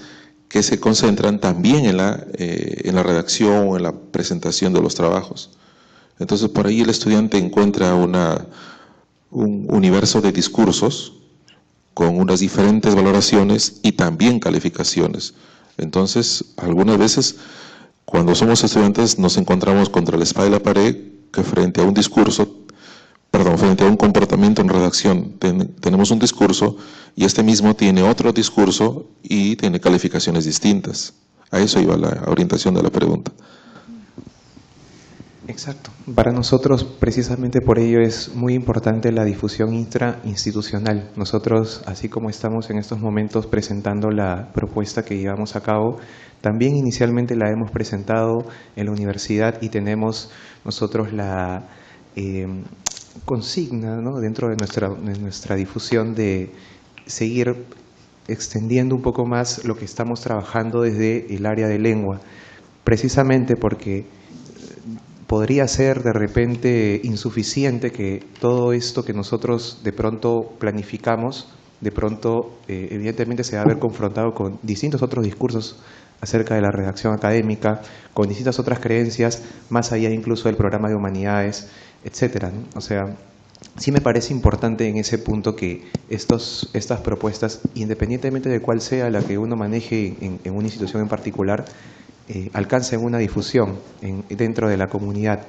Speaker 8: que se concentran también en la redacción o en la presentación de los trabajos. Entonces, por ahí el estudiante encuentra un universo de discursos con unas diferentes valoraciones y también calificaciones. Entonces, algunas veces, cuando somos estudiantes, nos encontramos contra la espada y la pared, que frente a un comportamiento en redacción, tenemos un discurso y este mismo tiene otro discurso y tiene calificaciones distintas. A eso iba la orientación de la pregunta.
Speaker 4: Exacto. Para nosotros, precisamente por ello, es muy importante la difusión intrainstitucional. Nosotros, así como estamos en estos momentos presentando la propuesta que llevamos a cabo, también inicialmente la hemos presentado en la universidad y tenemos nosotros la consigna, ¿no?, dentro de nuestra difusión de seguir extendiendo un poco más lo que estamos trabajando desde el área de lengua, precisamente porque podría ser de repente insuficiente que todo esto que nosotros de pronto planificamos, de pronto evidentemente se va a ver confrontado con distintos otros discursos acerca de la redacción académica, con distintas otras creencias, más allá incluso del programa de humanidades, etcétera, ¿no? O sea, sí me parece importante en ese punto que estas propuestas, independientemente de cuál sea la que uno maneje en una institución en particular, alcancen una difusión dentro de la comunidad.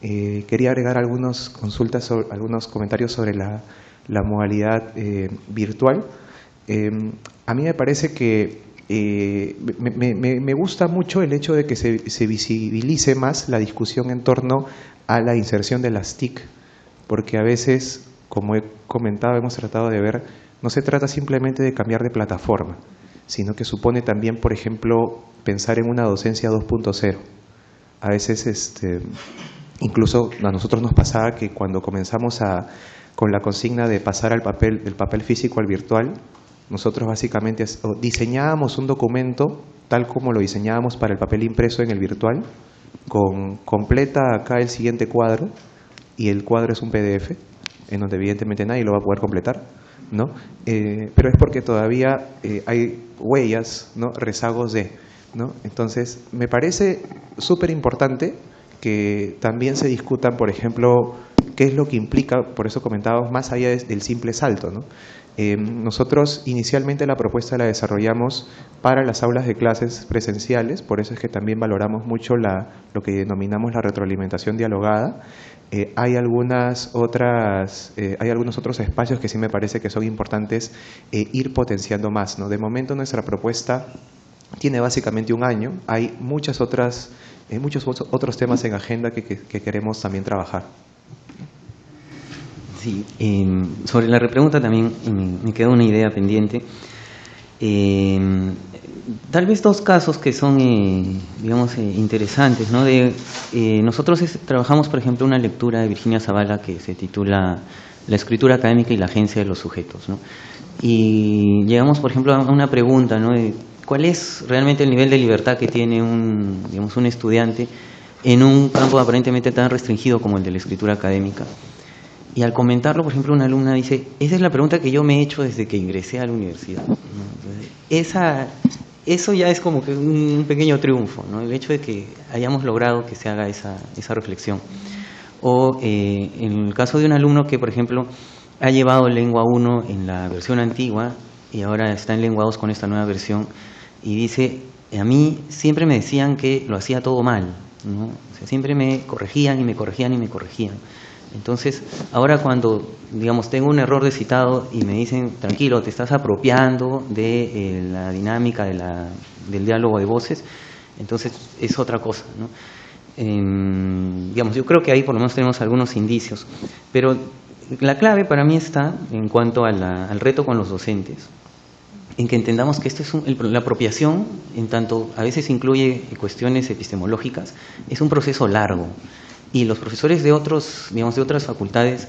Speaker 4: Quería agregar algunos comentarios sobre la modalidad virtual. A mí me parece que me gusta mucho el hecho de que se visibilice más la discusión en torno a la inserción de las TIC, porque a veces, como he comentado, hemos tratado de ver, no se trata simplemente de cambiar de plataforma, sino que supone también, por ejemplo, pensar en una docencia 2.0. A veces, incluso a nosotros nos pasaba que cuando comenzamos con la consigna de pasar del papel físico al virtual, nosotros básicamente diseñábamos un documento tal como lo diseñábamos para el papel impreso en el virtual, completa acá el siguiente cuadro, y el cuadro es un PDF, en donde evidentemente nadie lo va a poder completar, ¿no? Pero es porque todavía hay huellas, ¿no?, rezagos ¿no? Entonces, me parece súper importante que también se discutan, por ejemplo, qué es lo que implica, por eso comentábamos, más allá del simple salto, ¿no? Nosotros inicialmente la propuesta la desarrollamos para las aulas de clases presenciales, por eso es que también valoramos mucho lo que denominamos la retroalimentación dialogada. Hay algunos otros espacios que sí me parece que son importantes ir potenciando más, ¿no? De momento nuestra propuesta tiene básicamente un año, hay muchos otros temas en agenda que queremos también trabajar.
Speaker 3: Sí, sobre la repregunta también me queda una idea pendiente. Tal vez dos casos que son, interesantes, ¿no? Nosotros trabajamos, por ejemplo, una lectura de Virginia Zavala que se titula La escritura académica y la agencia de los sujetos, ¿no? Y llegamos, por ejemplo, a una pregunta, ¿no?, de cuál es realmente el nivel de libertad que tiene un estudiante en un campo aparentemente tan restringido como el de la escritura académica. Y al comentarlo, por ejemplo, una alumna dice, esa es la pregunta que yo me he hecho desde que ingresé a la universidad, ¿no? Entonces, eso ya es como que un pequeño triunfo, ¿no?, el hecho de que hayamos logrado que se haga esa reflexión. O en el caso de un alumno que, por ejemplo, ha llevado Lengua 1 en la versión antigua y ahora está en Lengua 2 con esta nueva versión, y dice, a mí siempre me decían que lo hacía todo mal, ¿no? O sea, siempre me corregían y me corregían y me corregían. Entonces, ahora cuando, tengo un error de citado y me dicen, tranquilo, te estás apropiando de la dinámica del diálogo de voces, entonces es otra cosa, ¿no? Yo creo que ahí por lo menos tenemos algunos indicios, pero la clave para mí está en cuanto al reto con los docentes, en que entendamos que esto es la apropiación, en tanto a veces incluye cuestiones epistemológicas, es un proceso largo. Y los profesores de otras facultades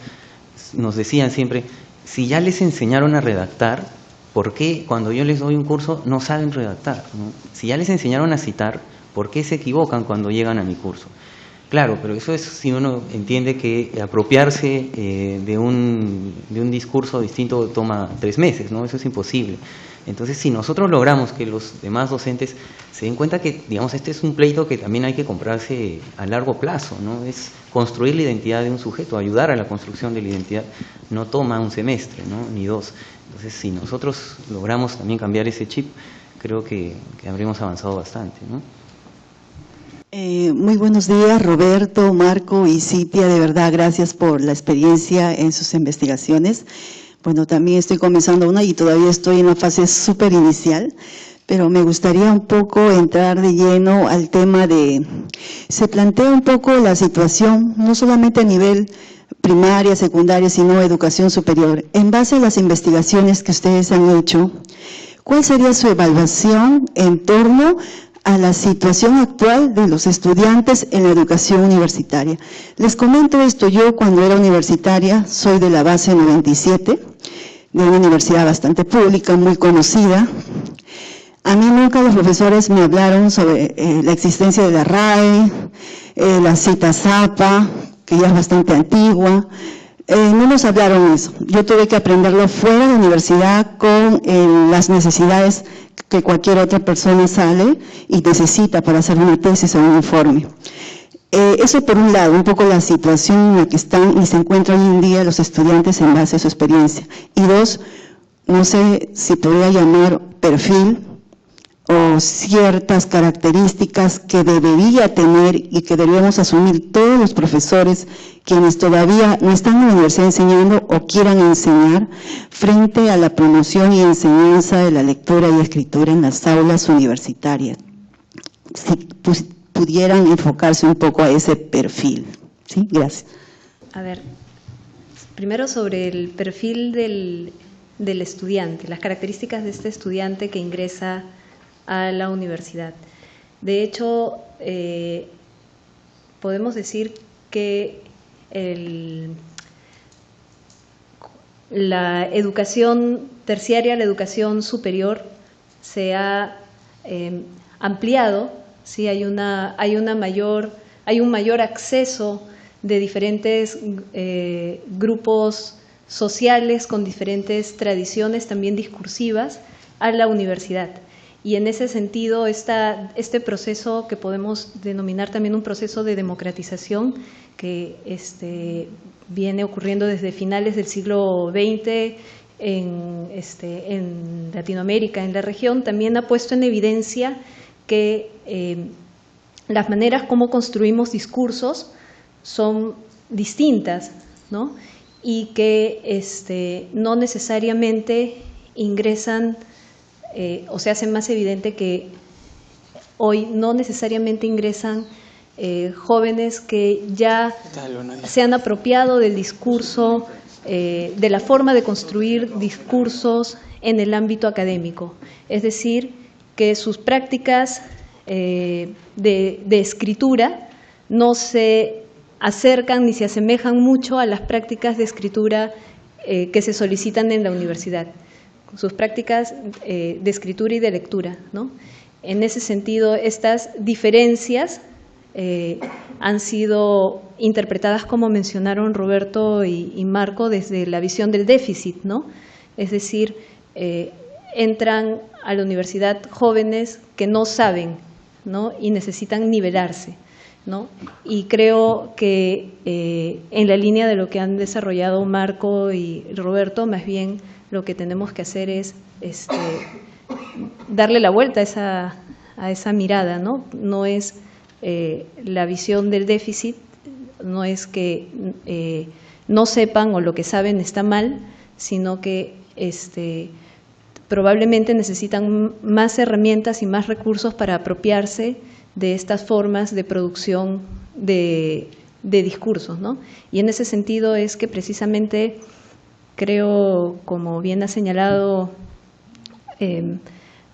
Speaker 3: nos decían siempre, si ya les enseñaron a redactar, ¿por qué cuando yo les doy un curso no saben redactar, ¿no? Si ya les enseñaron a citar, ¿por qué se equivocan cuando llegan a mi curso? Claro, pero eso es si uno entiende que apropiarse de un discurso distinto toma 3 meses, ¿no? Eso es imposible. Entonces, si nosotros logramos que los demás docentes se den cuenta que, digamos, este es un pleito que también hay que comprarse a largo plazo, ¿no? Es construir la identidad de un sujeto, ayudar a la construcción de la identidad, no toma un semestre, ¿no? Ni 2. Entonces, si nosotros logramos también cambiar ese chip, creo que habremos avanzado bastante, ¿no?
Speaker 9: Muy buenos días, Roberto, Marco y Cintia. De verdad, gracias por la experiencia en sus investigaciones. Bueno, también estoy comenzando una y todavía estoy en una fase súper inicial, pero me gustaría un poco entrar de lleno al tema de… Se plantea un poco la situación, no solamente a nivel primaria, secundaria, sino educación superior. En base a las investigaciones que ustedes han hecho, ¿cuál sería su evaluación en torno a la situación actual de los estudiantes en la educación universitaria? Les comento esto, yo cuando era universitaria, soy de la base 97, de una universidad bastante pública, muy conocida. A mí nunca los profesores me hablaron sobre la existencia de la RAE, la cita Zapa, que ya es bastante antigua. No nos hablaron eso. Yo tuve que aprenderlo fuera de la universidad con las necesidades que cualquier otra persona sale y necesita para hacer una tesis o un informe. Eso por un lado, un poco la situación en la que están y se encuentran hoy en día los estudiantes en base a su experiencia. Y 2, no sé si podría llamar perfil o ciertas características que debería tener y que deberíamos asumir todos los profesores quienes todavía no están en la universidad enseñando o quieran enseñar frente a la promoción y enseñanza de la lectura y escritura en las aulas universitarias. Si pudieran enfocarse un poco a ese perfil. ¿Sí? Gracias.
Speaker 10: A ver, primero sobre el perfil del estudiante, las características de este estudiante que ingresa a la universidad. De hecho, podemos decir que la educación terciaria, la educación superior, se ha ampliado, ¿sí? Hay un mayor acceso de diferentes grupos sociales con diferentes tradiciones también discursivas a la universidad. Y en ese sentido, este proceso que podemos denominar también un proceso de democratización que viene ocurriendo desde finales del siglo XX en Latinoamérica, en la región, también ha puesto en evidencia que las maneras como construimos discursos son distintas, ¿no? Y que no necesariamente ingresan o se hace más evidente que hoy no necesariamente ingresan jóvenes que ya se han apropiado del discurso, de la forma de construir discursos en el ámbito académico. Es decir, que sus prácticas de escritura no se acercan ni se asemejan mucho a las prácticas de escritura que se solicitan en la universidad. Sus prácticas de escritura y de lectura, ¿no? En ese sentido, estas diferencias han sido interpretadas, como mencionaron Roberto y Marco, desde la visión del déficit, ¿no? Es decir, entran a la universidad jóvenes que no saben, ¿no? Y necesitan nivelarse, ¿no? Y creo que en la línea de lo que han desarrollado Marco y Roberto, más bien lo que tenemos que hacer es darle la vuelta a esa mirada, ¿no? No es la visión del déficit, no es que no sepan o lo que saben está mal, sino que probablemente necesitan más herramientas y más recursos para apropiarse de estas formas de producción de discursos, ¿no? Y en ese sentido es que precisamente creo, como bien ha señalado,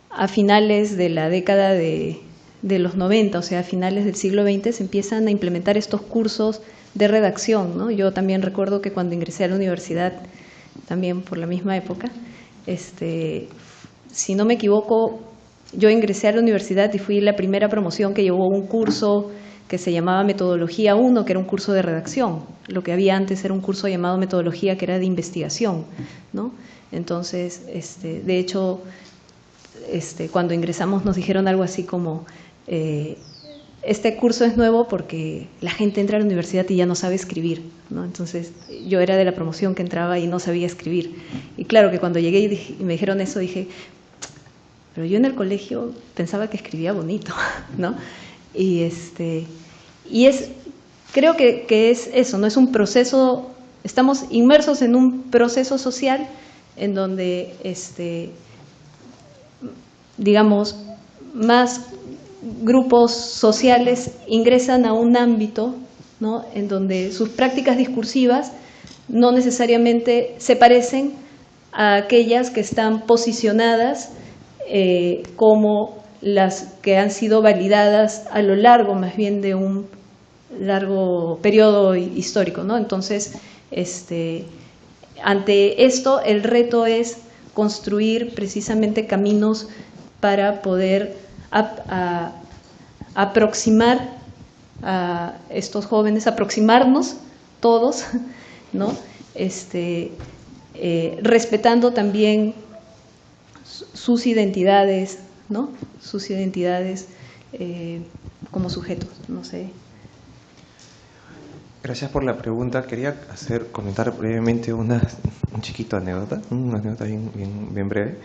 Speaker 10: a finales de la década de los 90, o sea, a finales del siglo XX, se empiezan a implementar estos cursos de redacción, ¿no? Yo también recuerdo que cuando ingresé a la universidad, también por la misma época, si no me equivoco, yo ingresé a la universidad y fui la primera promoción que llevó un curso que se llamaba Metodología 1, que era un curso de redacción. Lo que había antes era un curso llamado Metodología, que era de investigación, ¿no? Entonces, de hecho, cuando ingresamos nos dijeron algo así como, este curso es nuevo porque la gente entra a la universidad y ya no sabe escribir, ¿no? Entonces, yo era de la promoción que entraba y no sabía escribir. Y claro que cuando llegué y me dijeron eso, dije, pero yo en el colegio pensaba que escribía bonito, ¿no? Creo que es eso, ¿no? Es un proceso, estamos inmersos en un proceso social en donde, digamos, más grupos sociales ingresan a un ámbito, ¿no? En donde sus prácticas discursivas no necesariamente se parecen a aquellas que están posicionadas como las que han sido validadas a lo largo, más bien, de un largo periodo histórico, ¿no? Entonces, ante esto, el reto es construir precisamente caminos para poder aproximar a estos jóvenes, aproximarnos todos, ¿no? Respetando también sus identidades, ¿no? Sus identidades como sujetos, no sé.
Speaker 4: Gracias por la pregunta. Quería comentar brevemente una anécdota bien breve.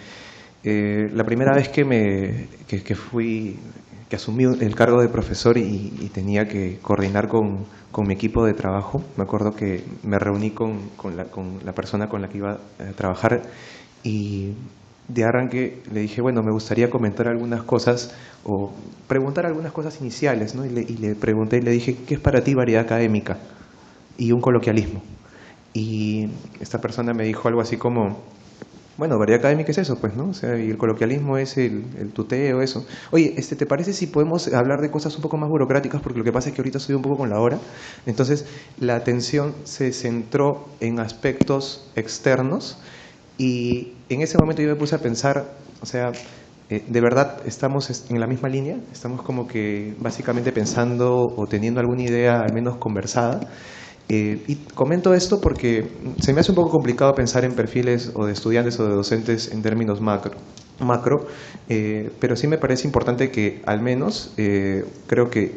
Speaker 4: La primera vez que asumí el cargo de profesor y tenía que coordinar con mi equipo de trabajo, me acuerdo que me reuní con la persona con la que iba a trabajar y de arranque le dije, bueno, me gustaría comentar algunas cosas o preguntar algunas cosas iniciales, ¿no? Y le pregunté y le dije, ¿qué es para ti variedad académica y un coloquialismo? Y esta persona me dijo algo así como, bueno, variedad académica es eso, pues, ¿no? O sea, y el coloquialismo es el tuteo, eso. Oye, ¿te parece si podemos hablar de cosas un poco más burocráticas? Porque lo que pasa es que ahorita estoy un poco con la hora. Entonces, la atención se centró en aspectos externos y en ese momento yo me puse a pensar, o sea, ¿de verdad estamos en la misma línea? ¿Estamos como que básicamente pensando o teniendo alguna idea al menos conversada? Y comento esto porque se me hace un poco complicado pensar en perfiles o de estudiantes o de docentes en términos macro, pero sí me parece importante que al menos creo que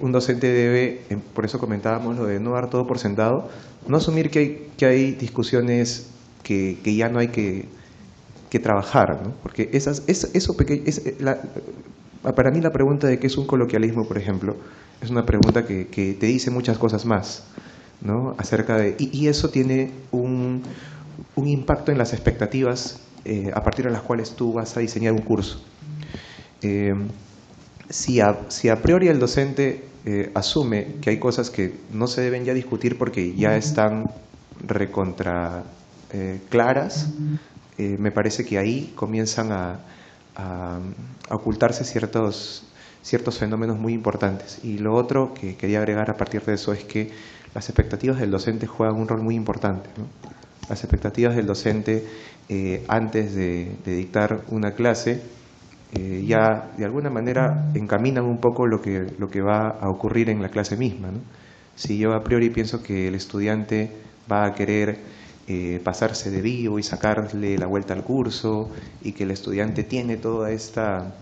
Speaker 4: un docente debe, por eso comentábamos lo de no dar todo por sentado, no asumir que hay discusiones que ya no hay que trabajar, ¿no? Porque para mí la pregunta de qué es un coloquialismo, por ejemplo, es una pregunta que te dice muchas cosas más, ¿no? Acerca de, y eso tiene un impacto en las expectativas a partir de las cuales tú vas a diseñar un curso. Si a priori el docente asume que hay cosas que no se deben ya discutir porque ya están recontra claras, me parece que ahí comienzan a ocultarse ciertos fenómenos muy importantes. Y lo otro que quería agregar a partir de eso es que las expectativas del docente juegan un rol muy importante, ¿no? Las expectativas del docente antes de dictar una clase ya de alguna manera encaminan un poco lo que va a ocurrir en la clase misma, ¿no? Si yo a priori pienso que el estudiante va a querer pasarse de vivo y sacarle la vuelta al curso y que el estudiante tiene toda esta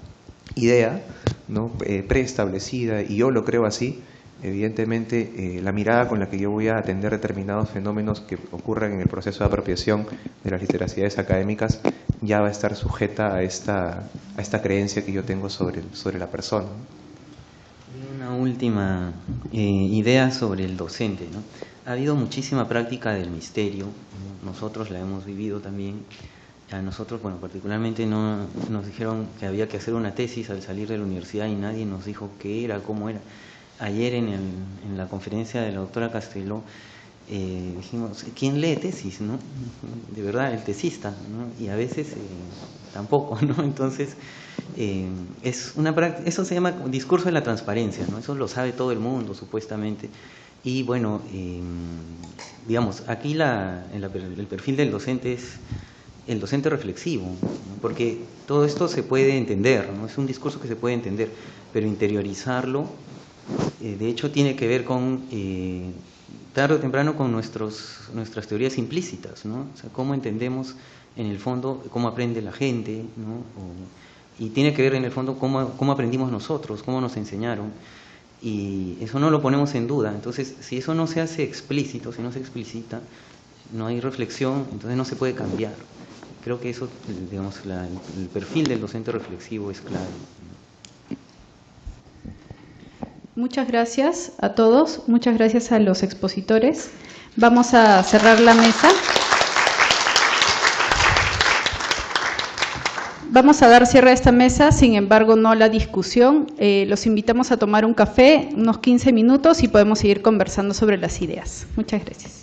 Speaker 4: idea, ¿no? Preestablecida, y yo lo creo así, evidentemente la mirada con la que yo voy a atender determinados fenómenos que ocurren en el proceso de apropiación de las literacidades académicas ya va a estar sujeta a esta creencia que yo tengo sobre la persona.
Speaker 3: Una última idea sobre el docente, ¿no? Ha habido muchísima práctica del misterio, ¿no? Nosotros la hemos vivido también. A nosotros, bueno, particularmente nos dijeron que había que hacer una tesis al salir de la universidad y nadie nos dijo qué era, cómo era. Ayer en la conferencia de la doctora Castelló dijimos, ¿quién lee tesis, no? De verdad, el tesista, ¿no? Y a veces tampoco, ¿no? Entonces, eso se llama discurso de la transparencia, ¿no? Eso lo sabe todo el mundo, supuestamente. Y bueno, digamos, aquí el perfil del docente es el docente reflexivo, ¿no? Porque todo esto se puede entender, ¿no? Es un discurso que se puede entender, pero interiorizarlo, de hecho, tiene que ver con, tarde o temprano, con nuestras teorías implícitas, ¿no? O sea, cómo entendemos en el fondo, cómo aprende la gente, ¿no? Y tiene que ver en el fondo cómo aprendimos nosotros, cómo nos enseñaron, y eso no lo ponemos en duda. Entonces, si eso no se hace explícito, si no se explicita, no hay reflexión, entonces no se puede cambiar. Creo que eso, digamos, el perfil del docente reflexivo es clave.
Speaker 2: Muchas gracias a todos, muchas gracias a los expositores. Vamos a cerrar la mesa. Vamos a dar cierre a esta mesa, sin embargo, no a la discusión. Los invitamos a tomar un café, unos 15 minutos, y podemos seguir conversando sobre las ideas. Muchas gracias.